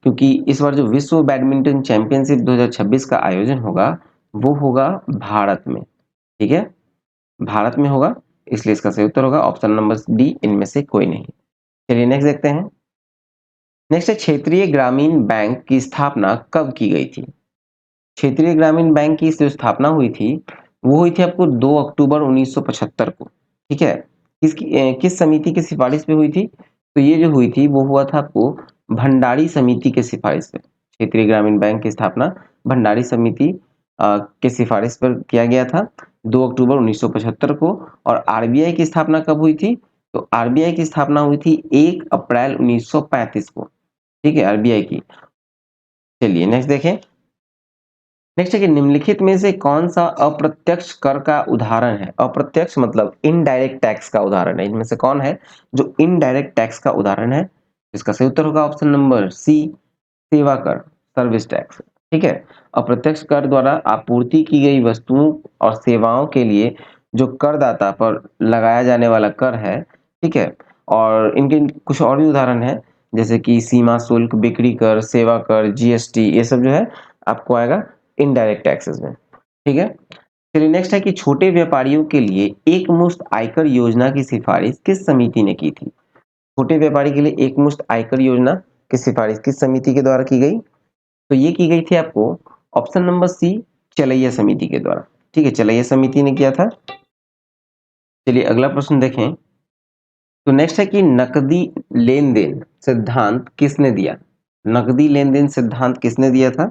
क्योंकि इस बार जो विश्व बैडमिंटन चैंपियनशिप 2026 का आयोजन होगा वो होगा भारत में, ठीक है? भारत में होगा, इसलिए इसका सही उत्तर होगा ऑप्शन नंबर डी, इनमें से कोई नहीं। चलिए नेक्स्ट देखते हैं। नेक्स्ट है क्षेत्रीय ग्रामीण बैंक की स्थापना कब की गई थी? क्षेत्रीय ग्रामीण बैंक की जो स्थापना हुई थी वो हुई थी आपको 2 अक्टूबर 1975 को, ठीक है? किस समिति की सिफारिश पे हुई थी? तो ये जो हुई थी वो हुआ था आपको भंडारी समिति के सिफारिश पे। क्षेत्रीय ग्रामीण बैंक की स्थापना भंडारी समिति के सिफारिश पर किया गया था 2 अक्टूबर 1975 को। और आरबीआई की स्थापना कब हुई थी? तो आरबीआई की स्थापना हुई थी 1 अप्रैल 1935 को, ठीक है? आरबीआई की। चलिए नेक्स्ट देखें। नेक्स्ट है कि निम्नलिखित में से कौन सा अप्रत्यक्ष कर का उदाहरण है? अप्रत्यक्ष मतलब इनडायरेक्ट टैक्स का उदाहरण है। इनमें से कौन है जो इनडायरेक्ट टैक्स का उदाहरण है? इसका सही उत्तर होगा ऑप्शन नंबर सी, सेवा कर, सर्विस टैक्स, ठीक है? अप्रत्यक्ष कर द्वारा आपूर्ति की गई वस्तुओं और सेवाओं के लिए जो करदाता पर लगाया जाने वाला कर है, ठीक है? और इनके कुछ और भी उदाहरण है जैसे कि सीमा शुल्क, बिक्री कर, सेवा कर, जीएसटी, ये सब जो है आपको आएगा इनडायरेक्ट टैक्सेस में, ठीक है? चलिए नेक्स्ट है कि छोटे व्यापारियों के लिए एक मुश्त आयकर योजना की सिफारिश किस समिति ने की थी? छोटे व्यापारी के लिए एक मुश्त आयकर योजना की सिफारिश किस समिति के द्वारा की गई? तो ये की गई थी आपको ऑप्शन नंबर सी, चलैया समिति के द्वारा, ठीक है? चलैया समिति ने किया था। चलिए अगला प्रश्न देखें। तो नेक्स्ट है कि नकदी लेन-देन सिद्धांत किसने दिया? नकदी लेन-देन सिद्धांत किसने दिया था?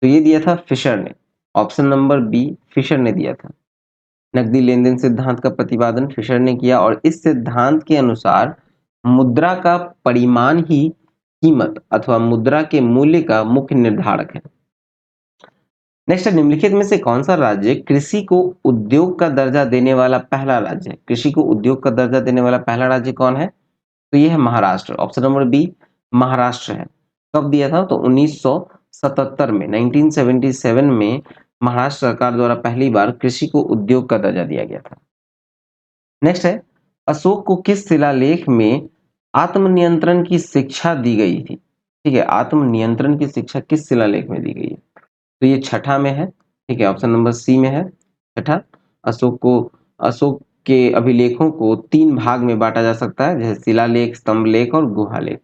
तो ये दिया था फिशर ने। ऑप्शन नंबर बी, फिशर ने दिया था। नकदी लेन-देन सिद्धांत का प्रतिपादन फिशर ने किया और इस सिद्धांत के अनुसार मुद्रा का परिमाण ही कीमत अथवा मुद्रा के मूल्य का मुख्य निर्धारक है। नेक्स्ट है, निम्नलिखित में से कौन सा राज्य कृषि को उद्योग का दर्जा देने वाला पहला राज्य है? कृषि को उद्योग का दर्जा देने वाला पहला राज्य कौन है? तो ये है Maharashtra. Option number B Maharashtra है। कब दिया था? तो 1977 में, 1977 में महाराष्ट्र सरकार द्वारा पहली बार कृषि को उद्योग का दर्जा दिया गया था। नेक्स्ट है, अशोक को किस शिलालेख में आत्मनियंत्रण की शिक्षा दी गई थी? ठीक है, आत्मनियंत्रण की शिक्षा किस शिलालेख में दी गई है? तो ये छठा में है। ठीक है, ऑप्शन नंबर सी में है छठा। अशोक को अशोक के अभिलेखों को 3 भाग में बांटा जा सकता है, जैसे शिलालेख, स्तंभलेख और गुहालेख।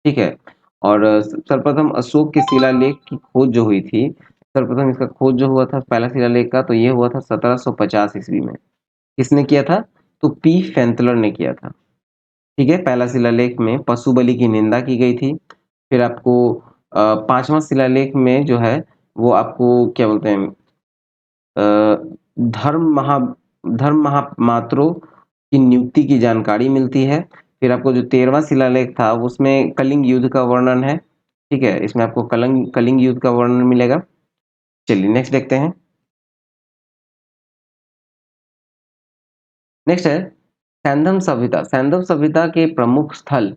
ठीक है, और सर्वप्रथम अशोक के शिलालेख की खोज जो हुई थी, सर्वप्रथम इसका खोज जो हुआ था पहला शिलालेख का, तो ये हुआ था 1750 ईस्वी में। किसने किया था? तो पी फैंतलर ने किया था। ठीक है, पहला शिलालेख में पशु बलि की निंदा की गई थी। फिर आपको पांचवा शिलालेख में जो है वो आपको क्या बोलते हैं, अ, धर्म महा धर्म महामात्रों की नियुक्ति की जानकारी मिलती है। फिर आपको जो 13वां शिलालेख था उसमें कलिंग युद्ध का वर्णन है। ठीक है, इसमें आपको कलिंग कलिंग युद्ध का वर्णन मिलेगा। चलिए नेक्स्ट देखते हैं। नेक्स्ट है, सैंधव सभ्यता। सैंधव सभ्यता के प्रमुख स्थल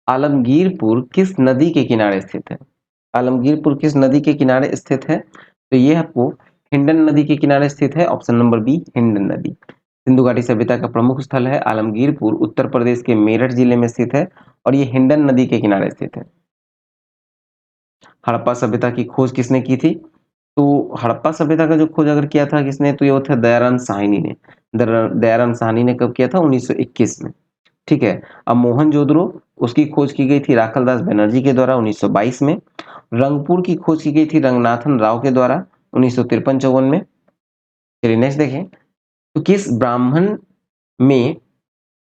आलमगीरपुर किस नदी के किनारे स्थित है? आलमगीरपुर किस नदी के किनारे स्थित है? तो ये आपको हिंडन नदी के किनारे स्थित है। ऑप्शन नंबर बी हिंडन नदी। सिंधु घाटी सभ्यता का प्रमुख स्थल है आलमगीरपुर, उत्तर प्रदेश के मेरठ जिले में स्थित है और ये हिंडन नदी के किनारे स्थित है। हड़प्पा सभ्यता की खोज किसने की थी? तो हड़प्पा सभ्यता का जो खोज अगर किया था किसने, तो ये था दयाराम साहनी ने। दयाराम साहनी ने कब किया था? 1921 में। ठीक है, अब मोहनजोदड़ो, उसकी खोज की गई थी राखलदास बनर्जी के द्वारा 1922 में। रंगपुर की खोज की गई थी रंगनाथन राव के द्वारा 1953-54 में। चलिए नेक्स्ट देखें, तो किस ब्राह्मण में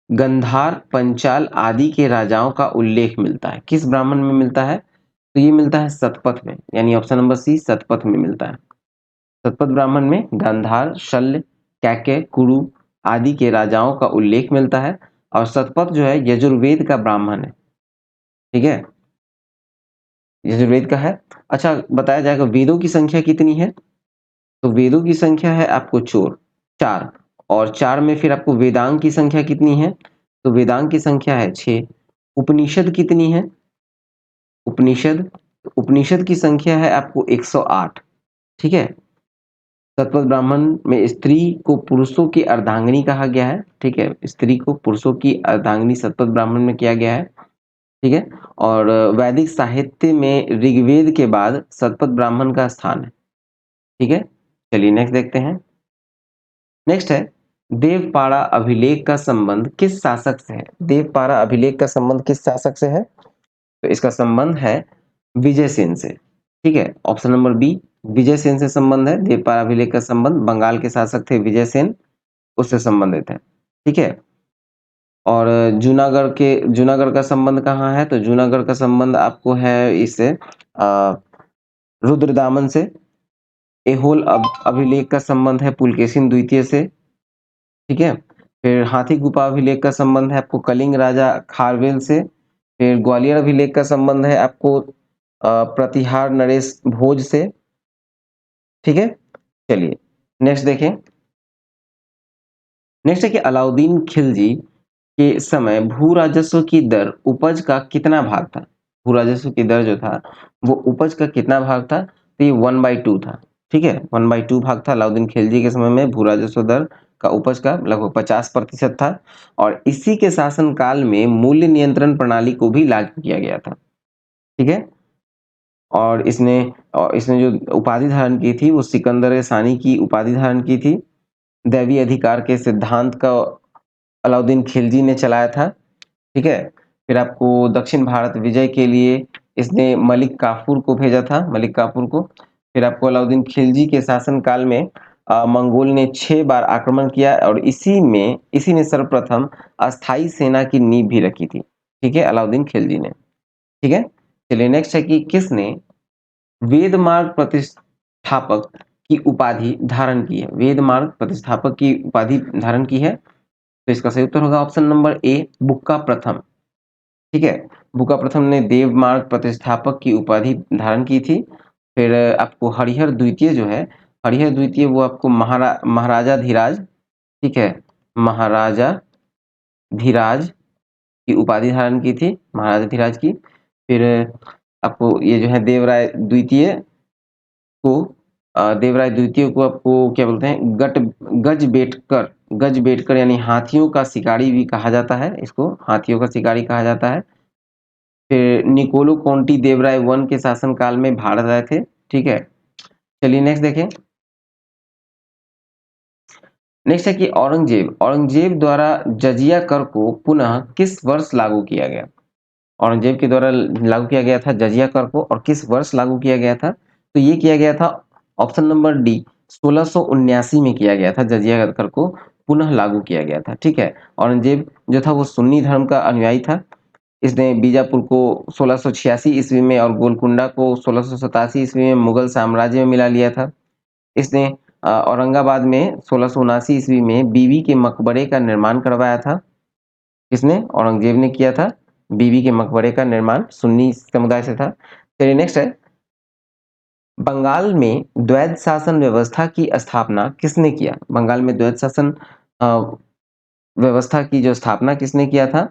गंधार, पंचाल आदि के राजाओं का उल्लेख मिलता है? किस ब्राह्मण में मिलता है? तो ये मिलता है शतपथ में, यानी ऑप्शन नंबर सी शतपथ में मिलता है। शतपथ ब्राह्मण में गांधार, शल्य, कैकेय, कुरु आदि के राजाओं का उल्लेख मिलता है और शतपथ जो है यजुर्वेद का ब्राह्मण है। ठीक है, यजुर्वेद का है। अच्छा, बताया जाएगा वेदों की संख्या कितनी है? तो वेदों की संख्या है आपको चोर 4, और 4 में फिर आपको वेदांग की संख्या कितनी है? तो वेदांग की संख्या है 6। उपनिषद कितनी है? उपनिषद उपनिषद की संख्या है आपको 108। ठीक है, सतपथ ब्राह्मण में स्त्री को पुरुषों की अर्धांगिनी कहा गया है। ठीक है, स्त्री को पुरुषों की अर्धांगिनी सतपथ ब्राह्मण में किया गया है। ठीक है, और वैदिक साहित्य में ऋग्वेद के बाद सतपथ ब्राह्मण का स्थान है। ठीक है, चलिए नेक्स्ट देखते हैं। नेक्स्ट है, देवपाड़ा अभिलेख का संबंध किस शासक से है? देवपाड़ा अभिलेख का संबंध किस शासक से है? तो इसका संबंध है विजयसेन से। ठीक है, ऑप्शन नंबर बी विजयसेन से संबंध है। देवपाल अभिलेख का संबंध बंगाल के शासक थे विजयसेन, उससे संबंधित है। ठीक है, और जूनागढ़ का संबंध कहाँ है? तो जूनागढ़ का संबंध आपको है इससे रुद्रदामन से। एहोल अभिलेख का संबंध है पुलकेशिन द्वितीय से। ठीक है, फिर हाथी गुफा अभिलेख का संबंध है आपको कलिंग राजा खारवेल से। फिर ग्वालियर अभिलेख का संबंध है आपको प्रतिहार नरेश भोज से। ठीक है, चलिए नेक्स्ट देखें। नेक्स्ट है कि अलाउद्दीन खिलजी के समय भू राजस्व की दर उपज का कितना भाग था? भू राजस्व की दर जो था वो उपज का कितना भाग था? तो ये 1/2 था। ठीक है, 1/2 भाग था अलाउद्दीन खिलजी के समय में। भू राजस्व दर का उपज का लगभग 50% था और इसी के शासन काल में मूल्य नियंत्रण प्रणाली को भी लागू किया गया था। ठीक है, और इसने जो उपाधि धारण की थी वो सिकंदर सानी की उपाधि धारण की थी। दैवीय अधिकार के सिद्धांत का अलाउद्दीन खिलजी ने चलाया था। ठीक है, फिर आपको दक्षिण भारत विजय के लिए इसने मलिक काफूर को भेजा था, मलिक काफूर को। फिर आपको अलाउद्दीन खिलजी के शासन काल में मंगोल ने 6 बार आक्रमण किया और इसी ने सर्वप्रथम अस्थाई सेना की नींव भी रखी थी। ठीक है, अलाउद्दीन खिलजी ने। ठीक है, चलिए नेक्स्ट है कि किसने वेद मार्ग प्रतिष्ठापक की उपाधि धारण की है? वेद मार्ग प्रतिष्ठापक की उपाधि धारण की है। तो इसका सही उत्तर होगा ऑप्शन नंबर ए बुक्का प्रथम। ठीक है, बुक्का प्रथम ने देव मार्ग प्रतिष्ठापक की उपाधि धारण की थी। फिर आपको हरिहर द्वितीय जो है, हरिहर द्वितीय वो आपको महाराजा धीराज, ठीक है, महाराजा धीराज की उपाधि धारण की थी, महाराजा धीराज की। फिर आपको ये जो है देवराय द्वितीय को आपको क्या बोलते हैं, गजबेटकर यानी हाथियों का शिकारी भी कहा जाता है, इसको हाथियों का शिकारी कहा जाता है। फिर निकोलो कोंटी देवराय वन के शासन काल में भारत आए थे, ठीक है। चलिए नेक्स्ट देखें। नेक्स्ट है कि औरंगजेब द्वारा जजिया कर को पुनः किस वर्ष लागू किया गया? औरंगजेब के द्वारा लागू किया गया था जजिया कर को, और किस वर्ष लागू किया गया था? तो ये किया गया था ऑप्शन नंबर डी 1679 में किया गया था, जजिया कर को पुनः लागू किया गया था, ठीक है। औरंगजेब जो था वो सुन्नी धर्म का अनुयायी था। इसने बीजापुर को 1686 ईस्वी में और गोलकुंडा को 1687 ईस्वी में मुगल साम्राज्य में मिला लिया था। इसने औरंगाबाद में 1679 ईस्वी में बीबी के मकबरे का निर्माण करवाया था। किसने? औरंगजेब ने किया था बीबी के मकबरे का निर्माण, सुन्नी समुदाय से था। चलिए नेक्स्ट है, बंगाल में द्वैध शासन व्यवस्था की स्थापना किसने किया? बंगाल में द्वैध शासन व्यवस्था की जो स्थापना किसने किया था?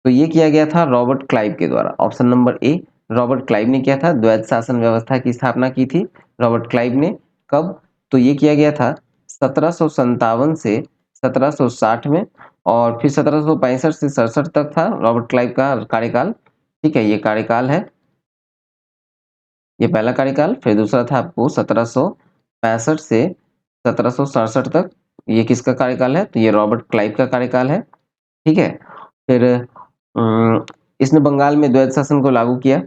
तो ये किया गया था रॉबर्ट क्लाइव के द्वारा। Option number A Robert Clive ने किया था, द्वैध शासन व्यवस्था की स्थापना की थी रॉबर्ट क्लाइव ने। कब? तो ये किया गया था 1757 से 1760 में, और फिर 1765 से 67 तक था रॉबर्ट क्लाइव का कार्यकाल, ठीक है। ये कार्यकाल है, ये पहला कार्यकाल। फिर दूसरा था आपको 1765 से 1767 तक, ये किसका कार्यकाल है? तो ये रॉबर्ट क्लाइव का कार्यकाल है, ठीक है। फिर इसने बंगाल में द्वैध शासन को लागू किया,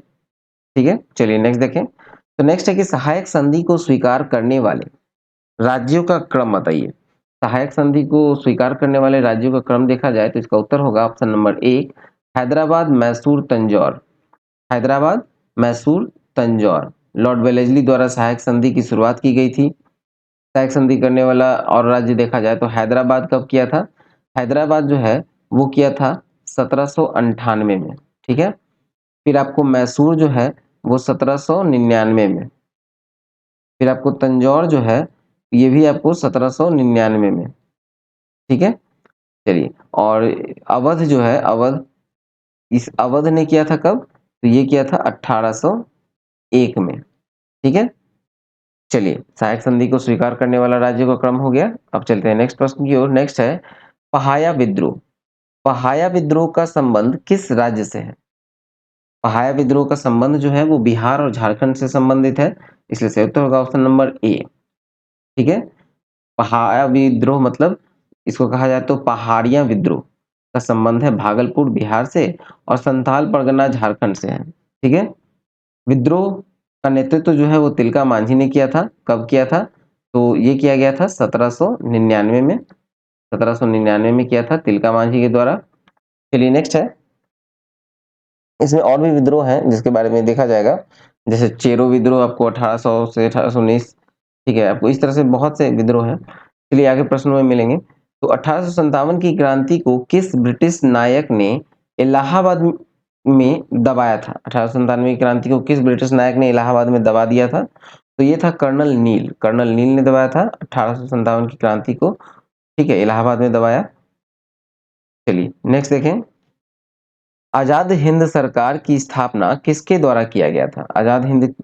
ठीक है। चलिए नेक्स्ट देखें। तो नेक्स्ट है कि सहायक संधि को स्वीकार करने वाले राज्यों का क्रम बताइए। सहायक संधि को स्वीकार करने वाले राज्यों का क्रम देखा जाए तो इसका उत्तर होगा ऑप्शन नंबर एक हैदराबाद, मैसूर, तंजौर। हैदराबाद, मैसूर, तंजौर। लॉर्ड वेलेस्ली द्वारा सहायक संधि की शुरुआत की गई थी। सहायक संधि करने वाला और राज्य देखा जाए तो हैदराबाद कब किया था? हैदराबाद जो है वो किया था 1798 में, ठीक है। फिर आपको मैसूर जो है वो 1799 में। फिर आपको तंजौर जो है ये भी आपको 1799 में, ठीक है। चलिए, और अवध जो है, इस अवध ने किया था कब? तो ये किया था 1801 में, ठीक है। चलिए, सहायक संधि को स्वीकार करने वाला राज्य का क्रम हो गया। अब चलते हैं नेक्स्ट प्रश्न की ओर। नेक्स्ट है पहाया विद्रोह। पहाया विद्रोह का संबंध किस राज्य से है? पहाया विद्रोह का संबंध जो है वो बिहार और झारखंड से संबंधित है, इसलिए सही उत्तर होगा ऑप्शन नंबर ए, ठीक है। पहाया विद्रोह मतलब इसको कहा जाए तो पहाड़िया विद्रोह का संबंध है भागलपुर बिहार से और संथाल परगना झारखंड से है, ठीक है। विद्रोह का नेतृत्व जो है वो तिलका मांझी ने किया था। कब किया था? तो ये किया गया था 1799 में, 1799 में किया था तिलका मांझी के द्वारा। चलिए नेक्स्ट है, इसमें और भी विद्रोह हैं जिसके बारे में देखा जाएगा, जैसे चेरो विद्रोह आपको 1800 से 1819, ठीक है। आपको इस तरह से बहुत से विद्रोह हैं। चलिए आगे प्रश्नों में मिलेंगे। तो 1857 की क्रांति को किस ब्रिटिश नायक ने इलाहाबाद में दबाया था? 1897 की क्रांति को किस ब्रिटिश नायक ने इलाहाबाद में दबा दिया था? तो ये था कर्नल नील। कर्नल नील ने दबाया था 1857 की क्रांति को, ठीक है, इलाहाबाद में दबाया। चलिए नेक्स्ट देखें। आजाद हिंद सरकार की स्थापना किसके द्वारा किया गया था? आजाद हिंद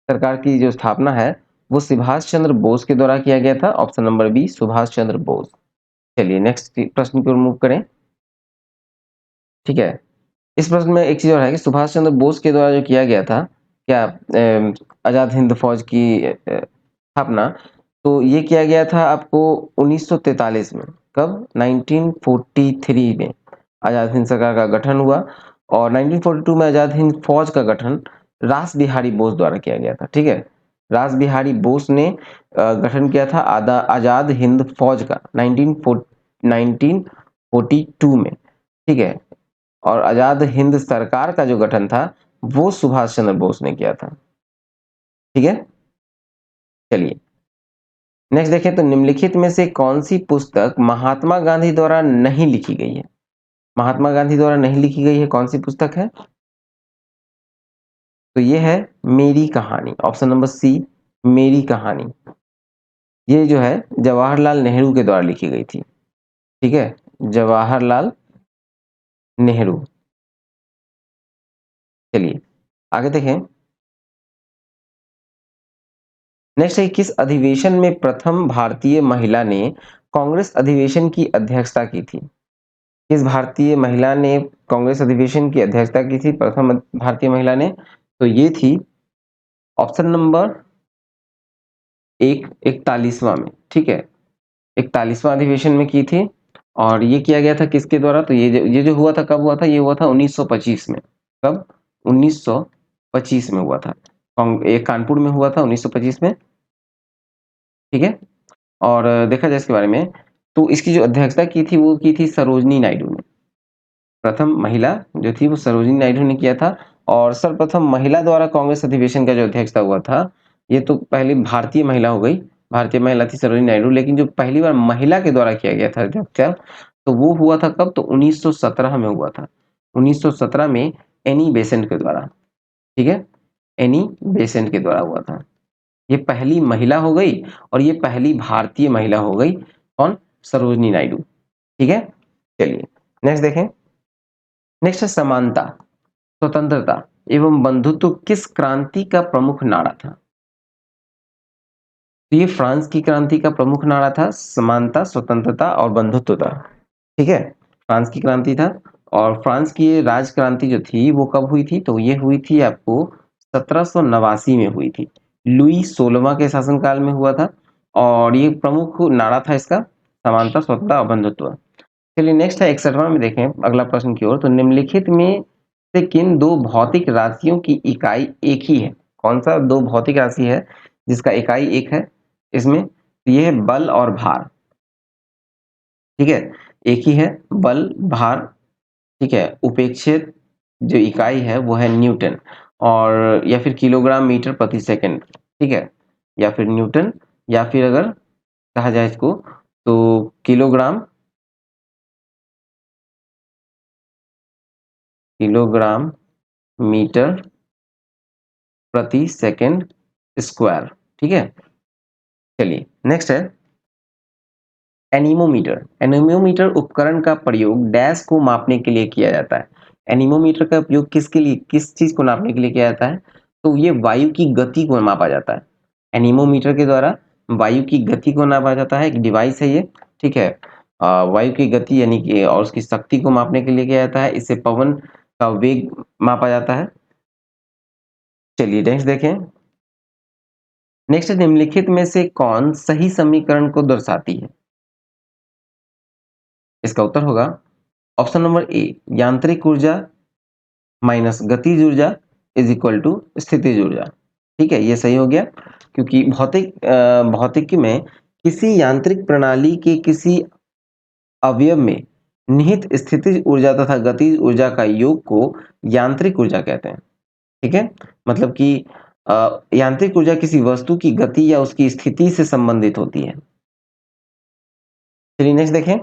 सरकार की जो स्थापना है वो सुभाष चंद्र बोस के द्वारा किया गया था। Option number B Subhash Chandra Bose. चलिए नेक्स्ट प्रश्न की ओर मूव करें, ठीक है। इस प्रश्न में एक चीज और है कि सुभाष चंद्र बोस के द्वारा जो किया गया था क्या आजाद हिंद फौज की स्थापना, तो ये किया गया था आपको 1943 में। कब? 1943 में आजाद हिंद सरकार का गठन हुआ, और 1942 में आजाद हिंद फौज का गठन रास बिहारी बोस द्वारा किया गया था, ठीक है। रास बिहारी बोस ने गठन किया था आजाद हिंद फौज का 1942 में, ठीक है। और आजाद हिंद सरकार का जो गठन था वो सुभाष चंद्र बोस ने किया था, ठीक है। चलिए नेक्स्ट देखें। तो निम्नलिखित में से कौन सी पुस्तक महात्मा गांधी द्वारा नहीं लिखी गई है? महात्मा गांधी द्वारा नहीं लिखी गई है कौन सी पुस्तक है? तो ये है मेरी कहानी, ऑप्शन नंबर सी, मेरी कहानी। ये जो है जवाहरलाल नेहरू के द्वारा लिखी गई थी। ठीक है, जवाहरलाल नेहरू। चलिए आगे देखें। नेक्स्ट है, किस अधिवेशन में प्रथम भारतीय महिला ने कांग्रेस अधिवेशन की अध्यक्षता की थी? किस भारतीय महिला ने कांग्रेस अधिवेशन की अध्यक्षता की थी, प्रथम भारतीय महिला ने? तो ये थी ऑप्शन नंबर एक, 41वां में। ठीक है, 41वां अधिवेशन में की थी। और ये किया गया था किसके द्वारा? तो ये जो हुआ था, कब हुआ था? ये हुआ था 1925 में। कब? 1925 में हुआ था। ये कानपुर में हुआ था 1925 में। ठीक है, और देखा जाए इसके बारे में, तो इसकी जो अध्यक्षता की थी वो की थी सरोजनी नायडू ने। प्रथम महिला जो थी वो सरोजिनी नायडू ने किया था। और सर्वप्रथम महिला द्वारा कांग्रेस अधिवेशन का जो अध्यक्षता हुआ था, ये तो पहली भारतीय महिला हो गई, भारतीय महिला थी सरोजिनी नायडू, लेकिन जो पहली बार महिला के द्वारा किया गया था अध्यक्षता, तो वो हुआ था कब? तो 1917 में हुआ था। 1917 में एनी बेसेंट के द्वारा। ठीक है, एनी बेसेंट के द्वारा हुआ था। ये पहली महिला हो गई और ये पहली भारतीय महिला हो गई। कौन? सरोजिनी नायडू। ठीक है, चलिए नेक्स्ट देखें। नेक्स्ट है समानता, स्वतंत्रता एवं बंधुत्व किस क्रांति का प्रमुख नारा था? तो ये फ्रांस की क्रांति का प्रमुख नारा था, समानता, स्वतंत्रता और बंधुत्व था। ठीक है, फ्रांस की क्रांति था। और फ्रांस की ये राज क्रांति जो थी वो कब हुई थी? तो ये हुई थी आपको 1789 में हुई थी, लुई 16वां के शासनकाल में हुआ था। और ये प्रमुख नारा था इसका, समानता, स्वतंत्रता और बंधुत्व। चलिए नेक्स्ट है 61वां में देखें अगला प्रश्न की ओर। तो निम्नलिखित में से किन दो भौतिक राशियों की इकाई एक ही है? कौन सा दो भौतिक राशि है जिसका इकाई एक है इसमें? तो ये है बल और भार। ठीक है, एक ही है, बल भार। ठीक है, उपेक्षित जो इकाई है वो है न्यूटन, और या फिर किलोग्राम मीटर प्रति सेकंड। ठीक है, या फिर न्यूटन, या फिर अगर कहा जाए इसको तो किलोग्राम, किलोग्राम मीटर प्रति सेकंड स्क्वायर। ठीक है, चलिए नेक्स्ट है एनीमोमीटर। एनीमोमीटर उपकरण का प्रयोग डैश को मापने के लिए किया जाता है। एनीमोमीटर का उपयोग किसके लिए, किस चीज को नापने के लिए किया जाता है? तो ये वायु की गति को मापा जाता है। एनीमोमीटर के द्वारा वायु की गति को नापा जाता है, एक डिवाइस है ये। ठीक है, वायु की गति यानी कि और उसकी शक्ति को मापने के लिए किया जाता है। इससे पवन का वेग मापा जाता है। चलिए नेक्स्ट देखें। नेक्स्ट, निम्नलिखित में से कौन सही समीकरण को दर्शाती है? इसका उत्तर होगा ऑप्शन नंबर ए, यांत्रिक ऊर्जा माइनस गतिज ऊर्जा इज इक्वल टू स्थितिज ऊर्जा। ठीक है, ये सही हो गया, क्योंकि भौतिकी में किसी यांत्रिक प्रणाली के किसी अवयव में निहित स्थितिज ऊर्जा तथा गतिज ऊर्जा का योग को यांत्रिक ऊर्जा कहते हैं। ठीक है, मतलब कि यांत्रिक ऊर्जा किसी वस्तु की गति या उसकी स्थिति से संबंधित होती है। चलिए नेक्स्ट देखें।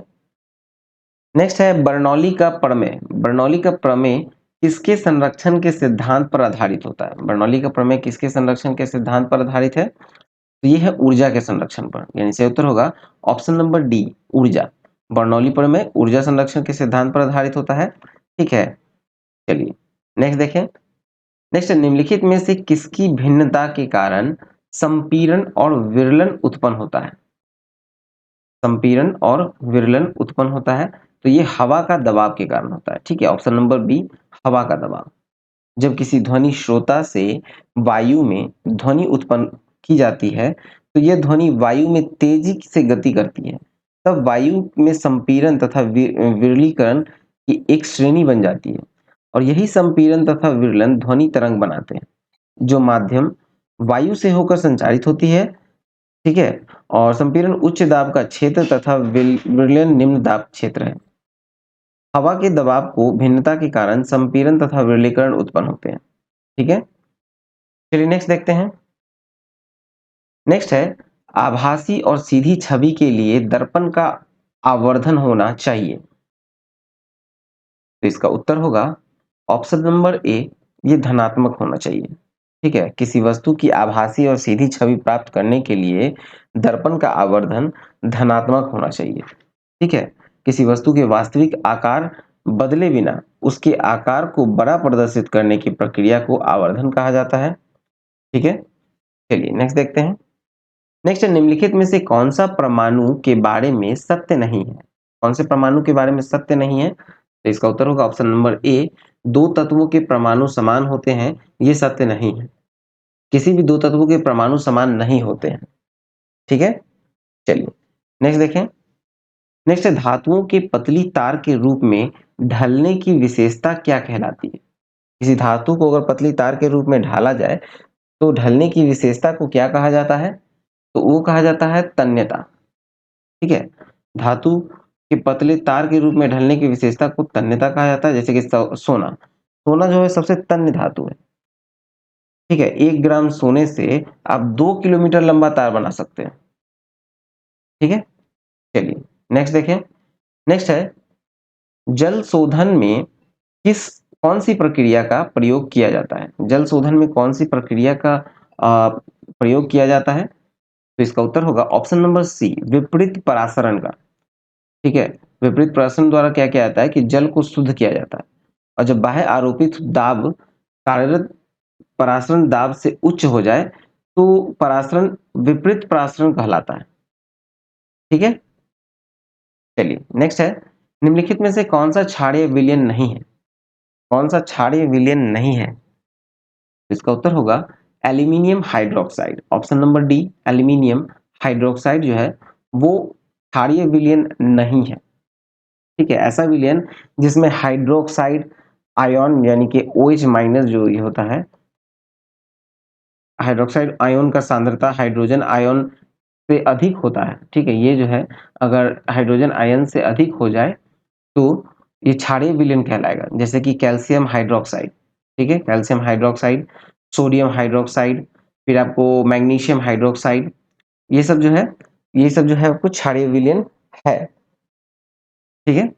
नेक्स्ट है बर्नौली का प्रमेय। बर्नौली का प्रमेय किसके संरक्षण के सिद्धांत पर आधारित होता है? बर्नौली का प्रमेय किसके संरक्षण के सिद्धांत पर आधारित है? तो ये है ऊर्जा के संरक्षण पर, यानी सही उत्तर होगा ऑप्शन नंबर डी, ऊर्जा। बर्नौली प्रमेय ऊर्जा संरक्षण के सिद्धांत पर आधारित होता है। ठीक है, चलिए नेक्स्ट देखें। नेक्स्ट, निम्नलिखित में से किसकी भिन्नता के कारण संपीड़न और विरलन उत्पन्न होता है? संपीड़न और विरलन उत्पन्न होता है, तो ये हवा का दबाव के कारण होता है। ठीक है, ऑप्शन नंबर बी, हवा का दबाव। जब किसी ध्वनि श्रोता से वायु में ध्वनि उत्पन्न की जाती है, तो यह ध्वनि वायु में तेजी से गति करती है, तब वायु में संपीड़न तथा विरलीकरण की एक श्रेणी बन जाती है। और यही संपीड़न तथा विरलन ध्वनि तरंग बनाते हैं, जो माध्यम वायु से होकर संचारित होती है। ठीक है, और संपीड़न उच्च दाब का क्षेत्र तथा विलयन निम्न दाब क्षेत्र है। हवा के दबाव को भिन्नता के कारण संपीड़न तथा विरलीकरण उत्पन्न होते हैं। ठीक है, चलिए नेक्स्ट देखते हैं। नेक्स्ट है आभासी और सीधी छवि के लिए दर्पण का आवर्धन होना चाहिए। तो इसका उत्तर होगा ऑप्शन नंबर ए, ये धनात्मक होना चाहिए। ठीक है, किसी वस्तु की आभासी और सीधी छवि प्राप्त करने के लिए दर्पण का आवर्धन धनात्मक होना चाहिए। ठीक है, किसी वस्तु के वास्तविक आकार बदले बिना उसके आकार को बड़ा प्रदर्शित करने की प्रक्रिया को आवर्धन कहा जाता है। ठीक है, चलिए नेक्स्ट देखते हैं। नेक्स्ट है, निम्नलिखित में से कौन सा परमाणु के बारे में सत्य नहीं है? कौन से परमाणु के बारे में सत्य नहीं है? तो इसका उत्तर होगा ऑप्शन नंबर ए, दो तत्वों के परमाणु समान होते हैं, ये सत्य नहीं है। किसी भी दो तत्वों के परमाणु समान नहीं होते हैं। ठीक है, चलिए नेक्स्ट देखें। नेक्स्ट है, धातुओं के पतली तार के रूप में ढलने की विशेषता क्या कहलाती है? किसी धातु को अगर पतली तार के रूप में ढाला जाए तो ढलने की विशेषता को क्या कहा जाता है? तो वो कहा जाता है तन्यता। ठीक है, धातु के पतले तार के रूप में ढलने की विशेषता को तन्यता कहा जाता है। जैसे कि सोना, सोना जो है सबसे तन्य धातु है। ठीक है, 1 ग्राम सोने से आप 2 किलोमीटर लंबा तार बना सकते हैं। ठीक है, चलिए नेक्स्ट देखें। नेक्स्ट है, जल शोधन में किस कौन सी प्रक्रिया का प्रयोग किया जाता है? जल शोधन में कौन सी प्रक्रिया का प्रयोग किया जाता है? तो इसका उत्तर होगा ऑप्शन नंबर सी, विपरीत परासरण का। ठीक है, विपरीत परासरण द्वारा क्या किया जाता है कि जल को शुद्ध किया जाता है, और जब बाह्य आरोपित दाब कार्यरत परासरण दाब से उच्च हो जाए तो परासरण विपरीत परासरण कहलाता है। ठीक है, चलिए नेक्स्ट है, निम्नलिखित में से कौन सा क्षारीय विलयन नहीं है? कौन सा क्षारीय विलयन नहीं है? इसका उत्तर होगा aluminium hydroxide. Option number D, aluminium hydroxide जो है वो क्षारीय विलयन नहीं है। ठीक है, ऐसा विलयन जिसमें हाइड्रोक्साइड आयन यानी कि OH माइनस जो ये होता है, हाइड्रोक्साइड आयन का सांद्रता हाइड्रोजन आयन से अधिक होता है। ठीक है, ये जो है अगर हाइड्रोजन आयन से अधिक हो जाए तो ये क्षारीय विलयन कहलाएगा। जैसे कि कैल्शियम हाइड्रोक्साइड। ठीक है, कैल्शियम हाइड्रोक्साइड, सोडियम हाइड्रोक्साइड, फिर आपको मैग्नीशियम हाइड्रोक्साइड, ये सब जो है आपको क्षारीय विलयन है। ठीक है,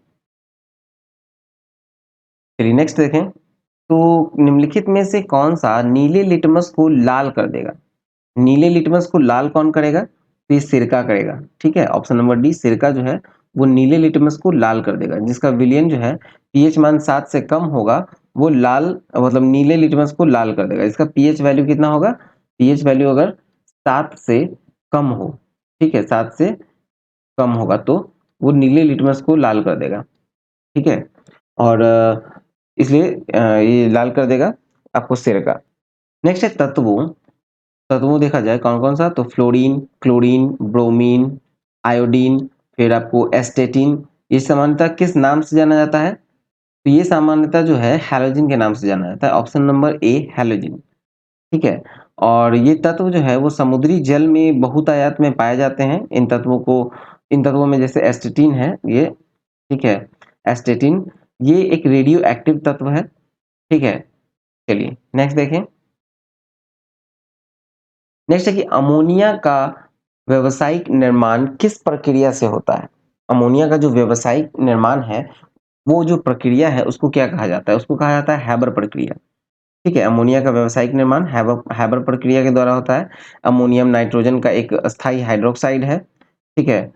चलिए नेक्स्ट देखें। तो निम्नलिखित में से कौन सा नीले लिटमस को लाल कर देगा? नीले लिटमस को लाल कौन करेगा? तो ये सिरका करेगा। ठीक है, ऑप्शन नंबर डी, सिरका जो है वो नीले लिटमस को लाल कर देगा। जिसका विलयन जो है पीएच मान 7 से कम होगा वो लाल मतलब नीले लिटमस को लाल कर देगा। इसका पीएच वैल्यू कितना होगा? पीएच वैल्यू अगर 7 से कम हो, ठीक है, 7 से कम होगा तो वो नीले लिटमस को लाल कर देगा। ठीक है, और इसलिए ये लाल कर देगा आपको सिरका। नेक्स्ट है तत्वों। तत्वों देखा जाए कौन कौन सा, तो फ्लोरीन, क्लोरीन, ब्रोमीन, आयोडीन, फिर आपको एस्टेटिन, ये सामान्यतः किस नाम से जाना जाता है? तो ये सामान्यतः जो है हैलोजन के नाम से जाना जाता है। Option number A, halogen. ठीक है, और ये तत्व जो है वो समुद्री जल में बहुतायत में पाए जाते हैं। इन तत्वों में जैसे एस्टेटिन है ये, ठीक है, एस्टेटिन ये एक रेडियो एक्टिव तत्व है। ठीक है, चलिए नेक्स्ट देखें। नेक्स्ट है कि अमोनिया का व्यावसायिक निर्माण किस प्रक्रिया से होता है? अमोनिया का जो व्यावसायिक निर्माण है वो जो प्रक्रिया है उसको क्या कहा जाता है? उसको कहा जाता है हैबर प्रक्रिया। ठीक है, अमोनिया का व्यावसायिक निर्माण हैबर हैबर प्रक्रिया के द्वारा होता है। अमोनियम नाइट्रोजन का एक अस्थायी हाइड्रोक्साइड है। ठीक है,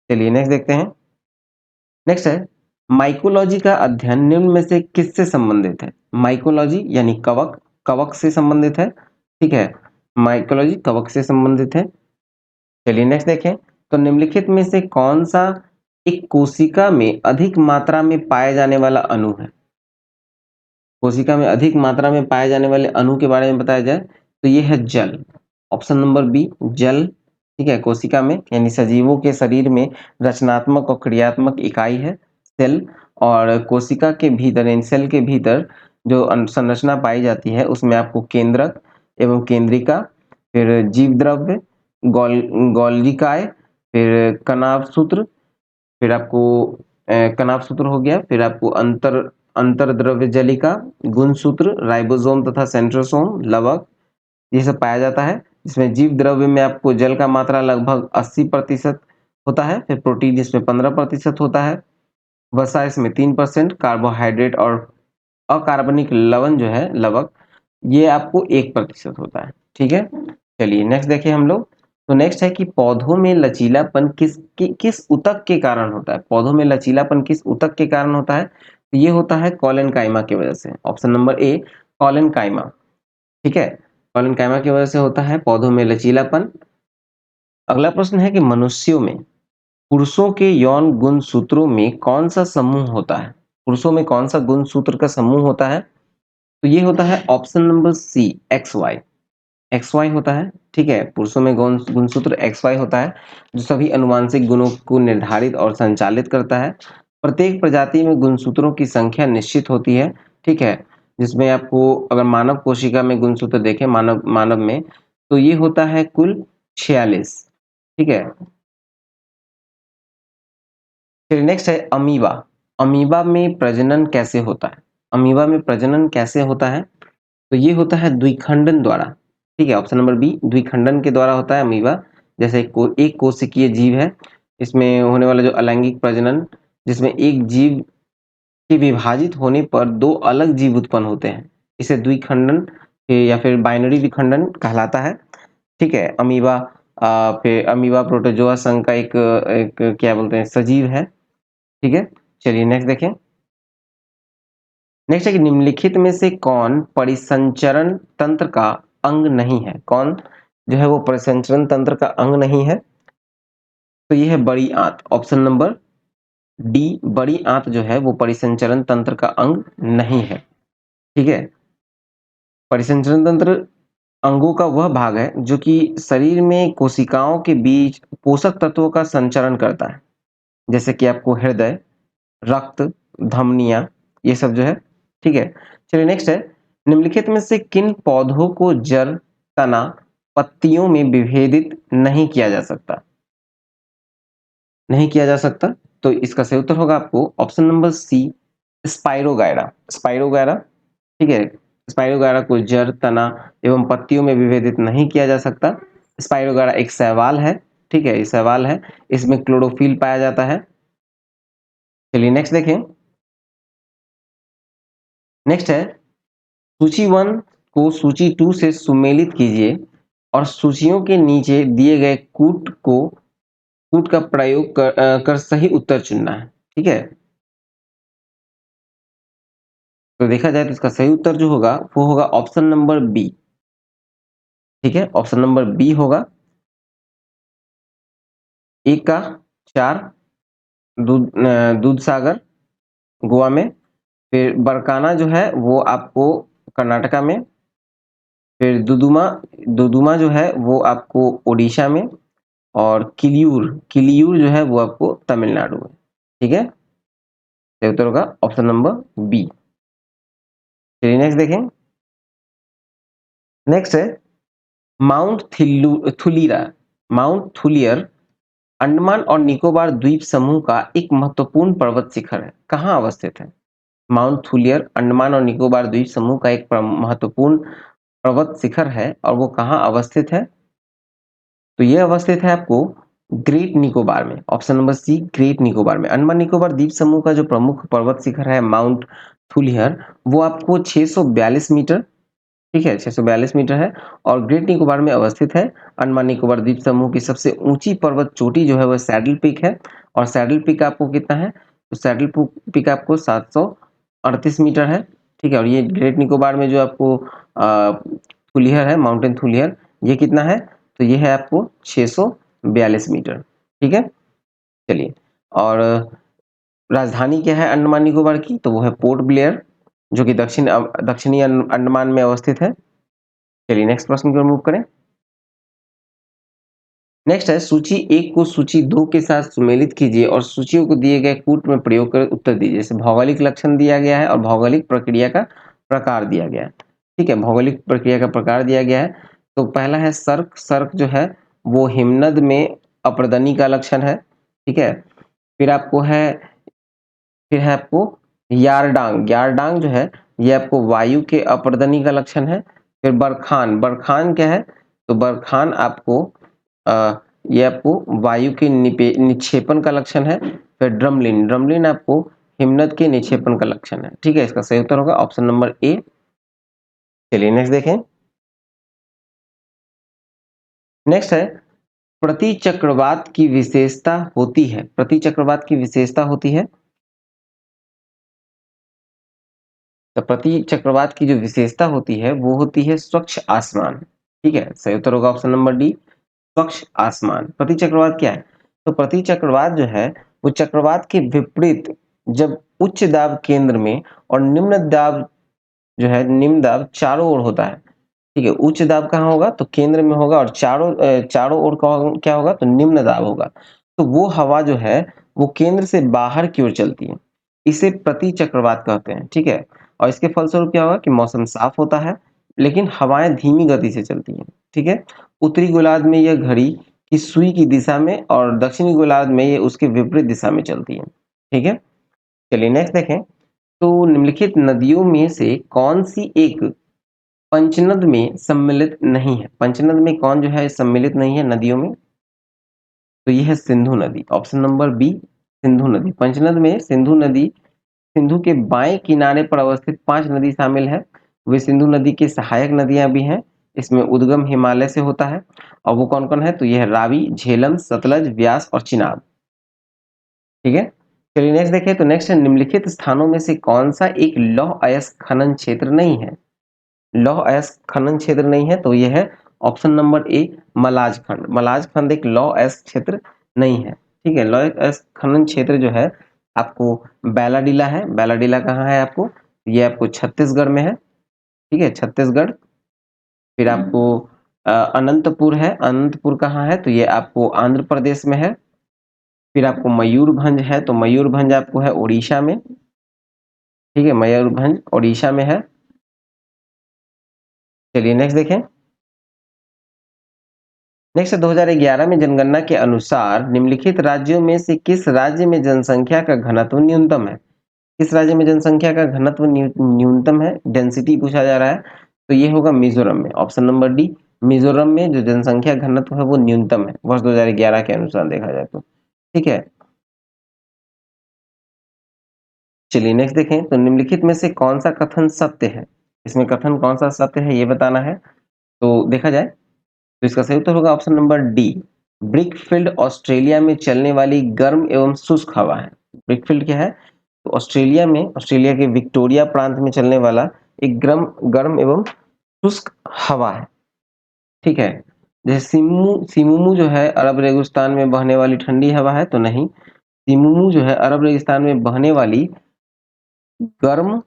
चलिए नेक्स्ट देखते हैं। नेक्स्ट है, माइकोलॉजी का अध्ययन निम्न में से किससे संबंधित है? माइकोलॉजी यानी कवक, कवक से संबंधित है। ठीक है, माइकोलॉजी कवक से संबंधित है। चलिए नेक्स्ट देखें। तो निम्नलिखित में से कौन सा एक कोशिका में अधिक मात्रा में पाए जाने वाला अणु है? कोशिका में अधिक मात्रा में पाए जाने वाले अणु के बारे में बताया जाए तो ये है जल। ऑप्शन नंबर बी, जल। ठीक है, कोशिका में यानी सजीवों के शरीर में रचनात्मक और क्रियात्मक इकाई है सेल, और कोशिका के भीतर यानी सेल के भीतर जो संरचना पाई जाती है उसमें आपको केंद्रक एवं केंद्रिका, फिर जीव द्रव्य, गोल्गिकाय, फिर कणाव सूत्र, फिर आपको कणाव सूत्र हो गया, फिर आपको अंतर्द्रव्य जलिका, गुणसूत्र, राइबोसोम तथा सेंट्रोसोम, लवक, ये सब पाया जाता है। इसमें जीव द्रव्य में आपको जल का मात्रा लगभग 80% होता है, फिर प्रोटीन इसमें 15% होता है, वसा इसमें 3%, कार्बोहाइड्रेट और अकार्बनिक लवण जो है लवक, ये आपको 1% होता है। ठीक है, चलिए नेक्स्ट देखिए हम लोग। तो नेक्स्ट है कि पौधों में लचीलापन किस ऊतक के कारण होता है। पौधों में लचीलापन किस ऊतक के कारण होता है? तो ये होता है कॉलेनकाइमा की वजह से। Option number A collenchyma. ठीक है, कॉलेनकाइमा की वजह से होता है पौधों में लचीलापन। अगला प्रश्न है कि मनुष्यों में पुरुषों के यौन गुणसूत्रों में कौन सा समूह होता है? पुरुषों में कौन सा गुणसूत्र का समूह होता है? तो ये होता है option number C X Y. X Y होता है। ठीक है, पुरुषों में गुणसूत्र एक्स वाई होता है, जो सभी अनुवांशिक गुणों को निर्धारित और संचालित करता है। प्रत्येक प्रजाति में गुणसूत्रों की संख्या निश्चित होती है। ठीक है, जिसमें आपको अगर मानव कोशिका में गुणसूत्र देखें, मानव मानव में, तो ये होता है कुल 46। ठीक है, फिर नेक्स्ट है अमीबा। अमीबा में प्रजनन कैसे होता है? अमीबा में प्रजनन कैसे होता है? तो ये होता है द्विखंडन द्वारा। ठीक है, ऑप्शन नंबर बी द्विखंडन के द्वारा होता है अमीबा। जैसे एक कोशिकीय जीव है, इसमें होने वाला जो अलैंगिक प्रजनन, जिसमें एक जीव के विभाजित होने पर दो अलग जीव उत्पन्न होते हैं, इसे द्विखंडन या फिर बाइनरी विखंडन कहलाता है। ठीक है, अमीबा फिर अमीबा प्रोटोजोआ संघ का एक एक क्या बोलते हैं सजीव है। ठीक है, चलिए नेक्स्ट देखें। नेक्स्ट है कि निम्नलिखित में से कौन परिसंचरण तंत्र का अंग नहीं है? कौन जो है वो परिसंचरण तंत्र का अंग नहीं है? तो ये है बड़ी आंत। ऑप्शन नंबर डी बड़ी आंत जो है वो परिसंचरण तंत्र का अंग नहीं है। ठीक है, परिसंचरण तंत्र अंगों का वह भाग है जो कि शरीर में कोशिकाओं के बीच पोषक तत्वों का संचरण करता है, जैसे कि आपको हृदय, रक्त, धमनियां, ये सब जो है। ठीक है, चलिए नेक्स्ट है। निम्नलिखित में से किन पौधों को जड़, तना, पत्तियों में विभेदित नहीं किया जा सकता? नहीं किया जा सकता, तो इसका सही उत्तर होगा आपको option number C spirogyra. Spirogyra. ठीक है, स्पाइरोगायरा को जड़, तना एवं पत्तियों में विभेदित नहीं किया जा सकता। स्पाइरोगायरा एक शैवाल है। ठीक है, ये शैवाल है, इसमें क्लोरोफिल पाया जाता है। चलिए नेक्स्ट देखें। नेक्स्ट है सूची 1 को सूची 2 से सुमेलित कीजिए और सूचियों के नीचे दिए गए कूट का प्रयोग कर सही उत्तर चुनना है। ठीक है, तो देखा जाए तो इसका सही उत्तर जो होगा वो होगा ऑप्शन नंबर बी। ठीक है, ऑप्शन नंबर बी होगा। एक का 4 दूध सागर गोवा में, फिर बरकाना जो है वो आपको कर्नाटका में, फिर दुदुमा दुदुमा जो है वो आपको ओडिशा में, और किलियूर किलियूर जो है वो आपको तमिलनाडु में। ठीक है, सही उत्तर होगा ऑप्शन नंबर बी। चलिए नेक्स्ट देखें। नेक्स्ट है माउंट थुलीरा। माउंट थुलियर अंडमान और निकोबार द्वीप समूह का एक महत्वपूर्ण पर्वत शिखर है, कहाँ अवस्थित है? माउंट थुलियर अंडमान और निकोबार द्वीप समूह का एक महत्वपूर्ण पर्वत शिखर है, और वो कहाँ अवस्थित है? तो ये अवस्थित है आपको ग्रेट निकोबार में। Option number C Great Nicobar में। अंडमान निकोबार द्वीप समूह का जो प्रमुख पर्वत शिखर है माउंट थुलियर, वो आपको 642 मीटर, ठीक है 642 मीटर है, और ग्रेट निकोबार में अवस्थित है। अंडमान निकोबार द्वीप समूह की सबसे ऊंची पर्वत चोटी जो है वह सैडल पीक है, और सैडल पीक आपको कितना है? तो सैडल पीक आपको 738 मीटर है। ठीक है, और ये ग्रेट निकोबार में जो आपको थुलियर है, माउंटेन थुलियर, ये कितना है? तो ये है आपको 642 मीटर। ठीक है, चलिए। और राजधानी क्या है अंडमान निकोबार की? तो वो है पोर्ट ब्लेयर, जो कि दक्षिणी अंडमान में अवस्थित है। चलिए नेक्स्ट प्रश्न की ओर मूव करें। नेक्स्ट है सूची 1 को सूची 2 के साथ सुमेलित कीजिए और सूचियों को दिए गए कूट में प्रयोग कर उत्तर दीजिए। जैसे भौगोलिक लक्षण दिया गया है और भौगोलिक प्रक्रिया का प्रकार दिया गया है। ठीक है, भौगोलिक प्रक्रिया का प्रकार दिया गया है। तो पहला है सर्क। सर्क जो है वो हिमनद में अप्रदनी का लक्षण है। ठीक है, फिर आपको है फिर है आपको यारडांग। यारडांग जो है ये आपको वायु के अप्रदनी का लक्षण है। फिर बरखान। बरखान क्या है? तो बरखान आपको अ, ये आपको वायु के निक्षेपण का लक्षण है। फिर ड्रमलिन। ड्रमलिन आपको हिमनद के निक्षेपण का लक्षण है। ठीक है, इसका सही उत्तर होगा ऑप्शन नंबर ए। चलिए नेक्स्ट देखें। नेक्स्ट है, प्रतिचक्रवात की विशेषता होती है। प्रतिचक्रवात की विशेषता होती है, तो प्रति चक्रवात की जो विशेषता होती है वो होती है स्वच्छ आसमान। ठीक है, सही उत्तर होगा ऑप्शन नंबर डी, स्वच्छ आसमान। प्रति चक्रवात क्या है? तो प्रति चक्रवात जो है वो चक्रवात के विपरीत जब उच्च दाब केंद्र में और निम्न दाब जो है, निम्न दाब चारों ओर होता है। ठीक है, उच्च दाब कहाँ होगा? तो केंद्र में होगा, और चारों ओर क्या होगा? तो निम्न दाब होगा। तो वो हवा जो है वो केंद्र से बाहर की ओर चलती है, इसे प्रति चक्रवात कहते हैं। ठीक है, और इसके फलस्वरूप क्या होगा कि मौसम साफ होता है, लेकिन हवाएं धीमी गति से चलती हैं। ठीक है, उत्तरी गोलार्ध में यह घड़ी की सुई की दिशा में और दक्षिणी गोलार्ध में ये उसके विपरीत दिशा में चलती है। ठीक है, चलिए नेक्स्ट देखें। तो निम्नलिखित नदियों में से कौन सी एक पंचनद में सम्मिलित नहीं है? पंचनद में कौन जो है सम्मिलित नहीं है नदियों में? तो यह है सिंधु नदी, ऑप्शन नंबर बी, सिंधु नदी। पंचनद में सिंधु नदी, सिंधु के बाएं किनारे पर अवस्थित 5 नदी शामिल है। वे सिंधु नदी की सहायक नदियां भी हैं। इसमें उद्गम हिमालय से होता है। और वो कौन कौन है? तो यह रावी, झेलम, सतलज, व्यास और चिनाब। ठीक है, चलिए नेक्स्ट देखें। तो नेक्स्ट है, निम्नलिखित स्थानों में से कौन सा एक लौह अयस्क खनन क्षेत्र नहीं है? लौह अयस्क खनन क्षेत्र नहीं है, तो यह है ऑप्शन नंबर ए, मलाज खंड। मलाज खंड एक लौह अयस्क क्षेत्र नहीं है। ठीक है, लौह अयस्क खनन क्षेत्र जो है आपको बैलाडीला है। बैलाडीला कहाँ है आपको? ये आपको छत्तीसगढ़ में है। ठीक है, छत्तीसगढ़। फिर आपको अनंतपुर है। अनंतपुर कहाँ है? तो ये आपको आंध्र प्रदेश में है। फिर आपको मयूरभंज है, तो मयूरभंज आपको है उड़ीसा में। ठीक है, मयूरभंज उड़ीसा में है। चलिए नेक्स्ट देखें। नेक्स्ट 2011 में जनगणना के अनुसार निम्नलिखित राज्यों में से किस राज्य में जनसंख्या का घनत्व न्यूनतम है? किस राज्य में जनसंख्या का घनत्व न्यूनतम है? डेंसिटी पूछा जा रहा है, तो ये होगा मिजोरम में, ऑप्शन नंबर डी। मिजोरम में जो जनसंख्या घनत्व है वो न्यूनतम है वर्ष 2011 के अनुसार देखा जाए तो। ठीक है, चलिए नेक्स्ट देखें। तो निम्नलिखित में से कौन सा कथन सत्य है? इसमें कथन कौन सा सत्य है ये बताना है। तो देखा जाए तो इसका सही उत्तर होगा option number D, brickfield Australia में चलने वाली गर्म एवं शुष्क हवा है। ब्रिकफील्ड क्या है? तो ऑस्ट्रेलिया में, ऑस्ट्रेलिया के विक्टोरिया प्रांत में चलने वाला एक गर्म गर्म एवं शुष्क हवा है। ठीक है, जैसे सिमुमू जो है अरब रेगिस्तान में बहने वाली ठंडी हवा है, तो नहीं। सिमुमू जो है अरब रेगिस्तान में बहने वाली गर्म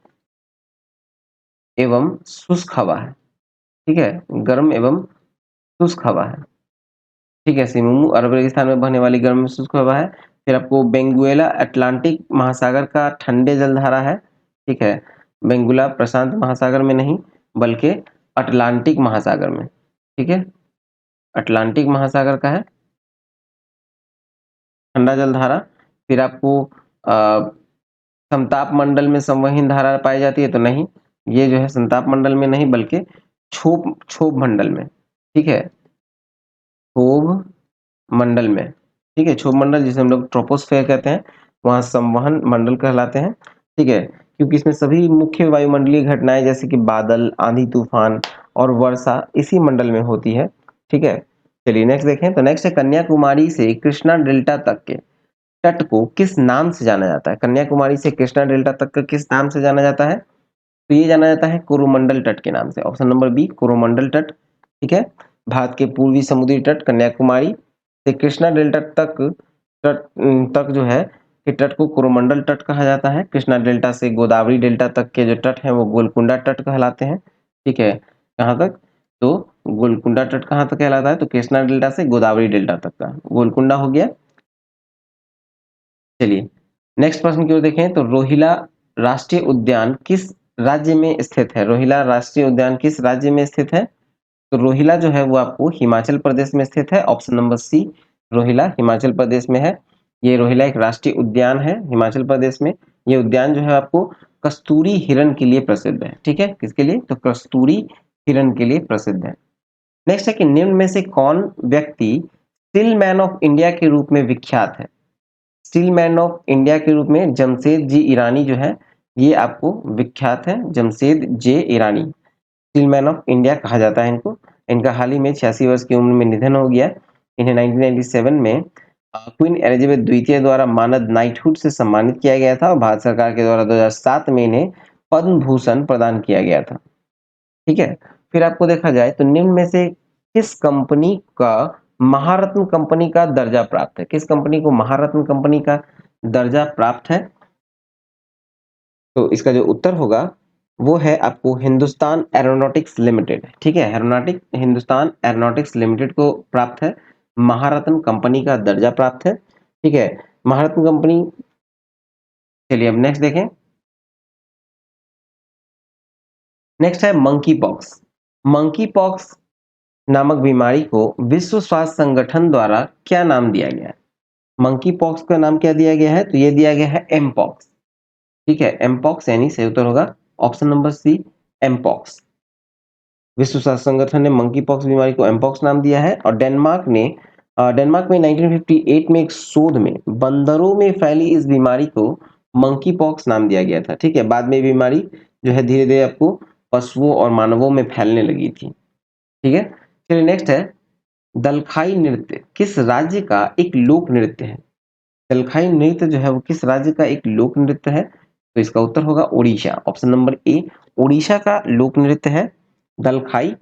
एवं शुष्क हवा है। ठीक है, गर्म एवं शुष्क हवा है। ठीक है, सिमुमू अरब रेगिस्तान में बहने वाली गर्म शुष्क हवा है। फिर आपको बेंगुएला अटलांटिक महासागर का ठंडे जलधारा है। ठीक है, बेंगुला प्रशांत महासागर में नहीं, बल्कि अटलांटिक महासागर में। ठीक है, अटलांटिक महासागर का है ठंडा जलधारा। फिर आपको समताप मंडल में संवहन धारा पाई जाती है, तो नहीं, ये जो है समताप मंडल में नहीं बल्कि क्षोभ क्षोभ मंडल में। ठीक है, क्षोभ मंडल में। ठीक है, क्षोभ मंडल जिसे हम लोग ट्रोपोस्फेयर कहते हैं, वहां संवहन मंडल कहलाते हैं। ठीक है, क्योंकि इसमें सभी मुख्य वायुमंडलीय घटनाएं जैसे कि बादल, आंधी, तूफान और वर्षा इसी मंडल में होती है। ठीक है, चलिए नेक्स्ट देखें। तो नेक्स्ट है, कन्याकुमारी से कृष्णा डेल्टा तक के तट को किस नाम से जाना जाता है? कन्याकुमारी से कृष्णा डेल्टा तक का किस नाम से जाना जाता है? तो ये जाना जाता है कोरोमंडल तट के नाम से, ऑप्शन नंबर बी, कोरोमंडल तट। ठीक है, भारत के पूर्वी समुद्री तट कन्याकुमारी से कृष्णा डेल्टा तट तक जो है कि तट को कोरोमंडल तट कहा जाता है। कृष्णा डेल्टा से गोदावरी डेल्टा तक के जो तट हैं वो गोलकुंडा तट कहलाते हैं। ठीक है, कहाँ तक? तो गोलकुंडा तट कहाँ तक कहलाता है? तो कृष्णा डेल्टा से गोदावरी डेल्टा तक का गोलकुंडा हो गया। चलिए नेक्स्ट प्रश्न की ओर देखें। तो रोहिला राष्ट्रीय उद्यान किस राज्य में स्थित है? रोहिला राष्ट्रीय उद्यान किस राज्य में स्थित है? तो रोहिला जो है वो आपको हिमाचल प्रदेश में स्थित है, option number C, Rohila Himachal Pradesh में है। ये रोहिला एक राष्ट्रीय उद्यान है हिमाचल प्रदेश में। ये उद्यान जो है आपको कस्तूरी हिरण के लिए प्रसिद्ध है। ठीक है, किसके लिए? तो कस्तूरी हिरण के लिए प्रसिद्ध है। नेक्स्ट है कि निम्न में से कौन व्यक्ति स्टिल मैन ऑफ इंडिया के रूप में विख्यात है? स्टील मैन ऑफ इंडिया के रूप में जमशेद जी ईरानी जो है, ये आपको विख्यात है, जमशेद जे ईरानी। स्टील मैन ऑफ इंडिया कहा जाता है इनको। इनका हाल ही में 86 वर्ष की उम्र में निधन हो गया। इन्हें 1997 में क्वीन एलिजाबेथ द्वितीय द्वारा मानद नाइटहुड से सम्मानित किया गया था और भारत सरकार के द्वारा 2007 में इन्हें पद्म भूषण प्रदान किया गया था। ठीक है। फिर आपको देखा जाए तो निम्न में से किस कंपनी का महारत्न कंपनी का दर्जा प्राप्त है? किस कंपनी को महारत्न कंपनी का दर्जा प्राप्त है? तो इसका जो उत्तर होगा वो है आपको हिंदुस्तान एरोनॉटिक्स लिमिटेड। ठीक है, हिंदुस्तान एरोनॉटिक्स लिमिटेड को प्राप्त है महारत्न कंपनी का दर्जा प्राप्त है। ठीक है, महारत्न कंपनी। चलिए अब नेक्स्ट देखें। नेक्स्ट है मंकी पॉक्स। मंकी पॉक्स नामक बीमारी को विश्व स्वास्थ्य संगठन द्वारा क्या नाम दिया गया है? मंकी पॉक्स का नाम क्या दिया गया है? तो ये दिया गया है एम पॉक्स। ठीक है, एम पॉक्स यानी सही उत्तर होगा option number C, M pox. विश्व स्वास्थ्य संगठन ने मंकी पॉक्स बीमारी को एमपॉक्स नाम दिया है। और डेनमार्क में 1958 में एक शोध में बंदरों में फैली इस बीमारी को मंकी पॉक्स नाम दिया गया था। ठीक है, बाद में बीमारी जो है धीरे धीरे आपको पशुओं और मानवों में फैलने लगी थी। ठीक है, चलिए नेक्स्ट है दलखाई नृत्य किस राज्य का एक लोक नृत्य है? दलखाई नृत्य जो है वो किस राज्य का एक लोक नृत्य है? तो इसका उत्तर होगा Orissa, option number A, Orissa का लोक नृत्य है दलखाई।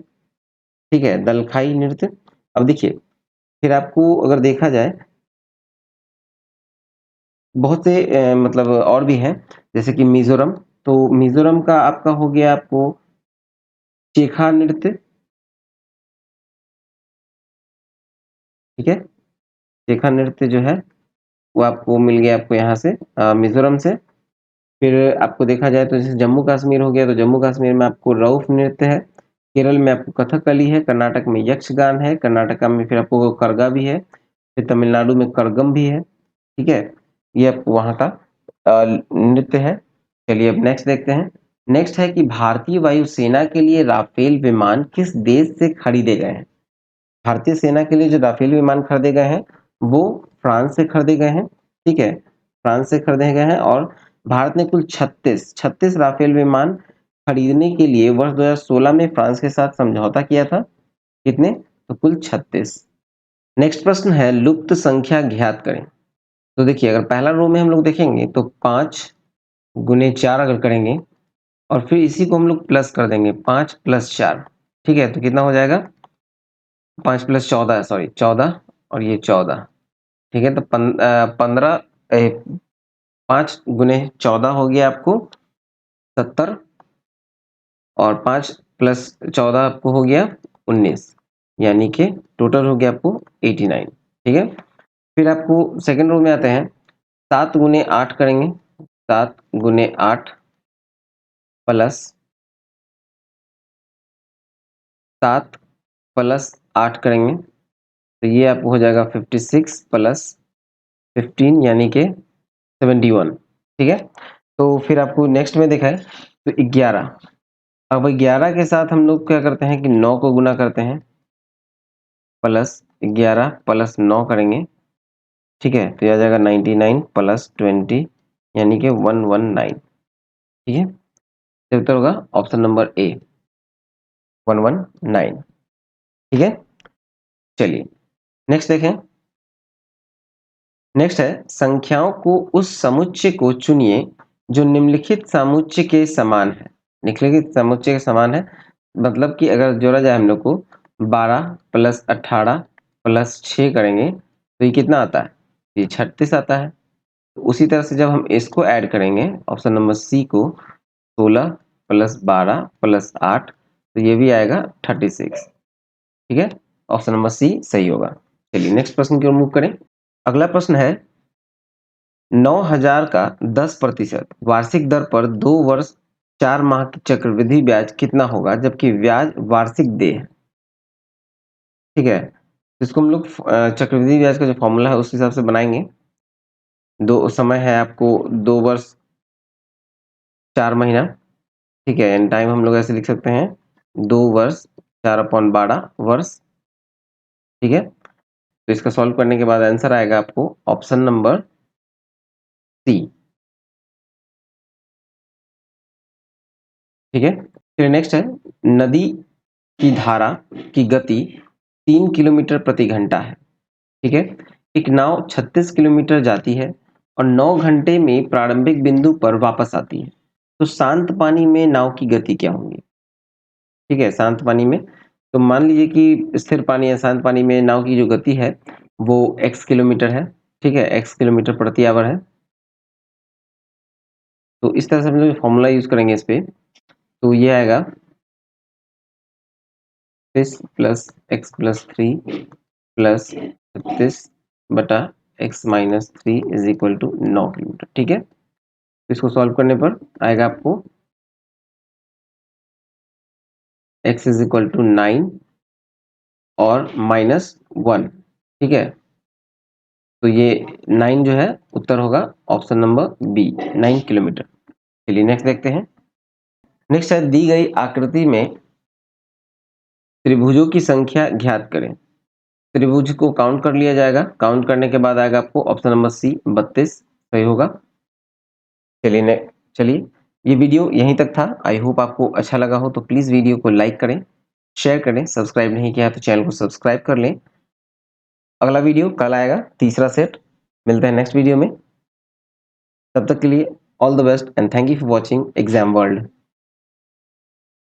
ठीक है, दलखाई नृत्य। अब देखिए, फिर आपको अगर देखा जाए बहुत से मतलब और भी हैं, जैसे कि मिजोरम। तो मिजोरम का आपका हो गया आपको चेखा नृत्य। ठीक है, चेखा नृत्य जो है वो आपको मिल गया आपको यहाँ से मिजोरम से। फिर आपको देखा जाए तो जैसे जम्मू कश्मीर हो गया, तो जम्मू कश्मीर में आपको रऊफ नृत्य है। केरल में आपको कथकली है। कर्नाटक में यक्षगान है। कर्नाटका में फिर आपको करगा भी है। फिर तमिलनाडु में करगम भी है। ठीक है, ये आपको वहाँ का नृत्य है। चलिए अब नेक्स्ट देखते हैं। नेक्स्ट है कि भारतीय वायुसेना के लिए राफेल विमान किस देश से खरीदे गए हैं? भारतीय सेना के लिए जो राफेल विमान खरीदे गए हैं वो फ्रांस से खरीदे गए हैं। ठीक है, फ्रांस से खरीदे गए हैं। और भारत ने कुल 36 राफेल विमान खरीदने के लिए वर्ष 2016 में फ्रांस के साथ समझौता किया था। कितने? तो कुल 36। नेक्स्ट प्रश्न है लुप्त संख्या ज्ञात करें। तो देखिए, अगर पहला रो में हम लोग देखेंगे तो 5 × 4 अगर करेंगे और फिर इसी को हम लोग प्लस कर देंगे 5 + 4। ठीक है, तो कितना हो जाएगा? 5 + 14, सॉरी 14 और ये 14। ठीक है, तो 15 5 × 14 हो गया आपको 70 और 5 + 14 आपको हो गया 19, यानी कि टोटल हो गया आपको 89। ठीक है, फिर आपको सेकंड रो में आते हैं। 7 × 8 करेंगे, 7 × 8 प्लस 7 + 8 करेंगे तो ये आपको हो जाएगा 56 + 15 यानी कि 71। ठीक है, तो फिर आपको नेक्स्ट में देखा है तो 11। अब 11 के साथ हम लोग क्या करते हैं कि 9 को गुना करते हैं, प्लस 11 + 9 करेंगे। ठीक है, तो यह आ जाएगा 99 + 20 यानी कि 119। ठीक है, तो उत्तर होगा ऑप्शन नंबर ए, 119। ठीक है, चलिए नेक्स्ट देखें। नेक्स्ट है संख्याओं को उस समुच्चय को चुनिए जो निम्नलिखित समुच्चय के समान है। निम्नलिखित समुच्चय के समान है मतलब कि अगर जोड़ा जाए हम लोग को 12 + 18 + 6 करेंगे तो ये कितना आता है? ये 36 आता है। तो उसी तरह से जब हम इसको ऐड करेंगे ऑप्शन नंबर सी को 16 + 12 + 8 तो ये भी आएगा 36। ठीक है, ऑप्शन नंबर सी सही होगा। चलिए नेक्स्ट प्रश्न की ओर मूव करें। अगला प्रश्न है 9,000 का 10% वार्षिक दर पर 2 वर्ष 4 माह की चक्रवृद्धि ब्याज कितना होगा जबकि ब्याज वार्षिक देय है? ठीक है, तो इसको हम लोग चक्रवृद्धि ब्याज का जो फॉर्मूला है उस हिसाब से बनाएंगे। दो समय है आपको 2 वर्ष 4 महीना। ठीक है, एंड टाइम हम लोग ऐसे लिख सकते हैं 2 वर्ष 4/12 वर्ष। ठीक है, तो इसका सॉल्व करने के बाद आंसर आएगा आपको ऑप्शन नंबर सी। ठीक है, फिर नेक्स्ट है नदी की धारा की गति 3 किलोमीटर प्रति घंटा है। ठीक है, एक नाव 36 किलोमीटर जाती है और 9 घंटे में प्रारंभिक बिंदु पर वापस आती है, तो शांत पानी में नाव की गति क्या होगी? ठीक है, शांत पानी में तो मान लीजिए कि स्थिर पानी या शांत पानी में नाव की जो गति है वो x किलोमीटर है। ठीक है, x किलोमीटर प्रति आवर है। तो इस तरह से हम लोग फॉर्मूला यूज करेंगे इस पे, तो ये आएगा 36 प्लस x प्लस 3 प्लस 36 बटा x minus 3 is equal to 9 kilometre. ठीक है, तो इसको सॉल्व करने पर आएगा आपको x इज इक्वल टू 9 और माइनस 1। ठीक है, तो ये 9 जो है उत्तर होगा ऑप्शन नंबर बी, 9 किलोमीटर। चलिए नेक्स्ट देखते हैं। नेक्स्ट है दी गई आकृति में त्रिभुजों की संख्या ज्ञात करें। त्रिभुज को काउंट कर लिया जाएगा, काउंट करने के बाद आएगा आपको ऑप्शन नंबर सी 32 सही होगा। चलिए ये वीडियो यहीं तक था। आई होप आपको अच्छा लगा हो, तो प्लीज वीडियो को लाइक करें, शेयर करें, सब्सक्राइब नहीं किया तो चैनल को सब्सक्राइब कर लें। अगला वीडियो कल आएगा, तीसरा सेट। मिलते हैं नेक्स्ट वीडियो में, तब तक के लिए all the best and thank you for watching exam world.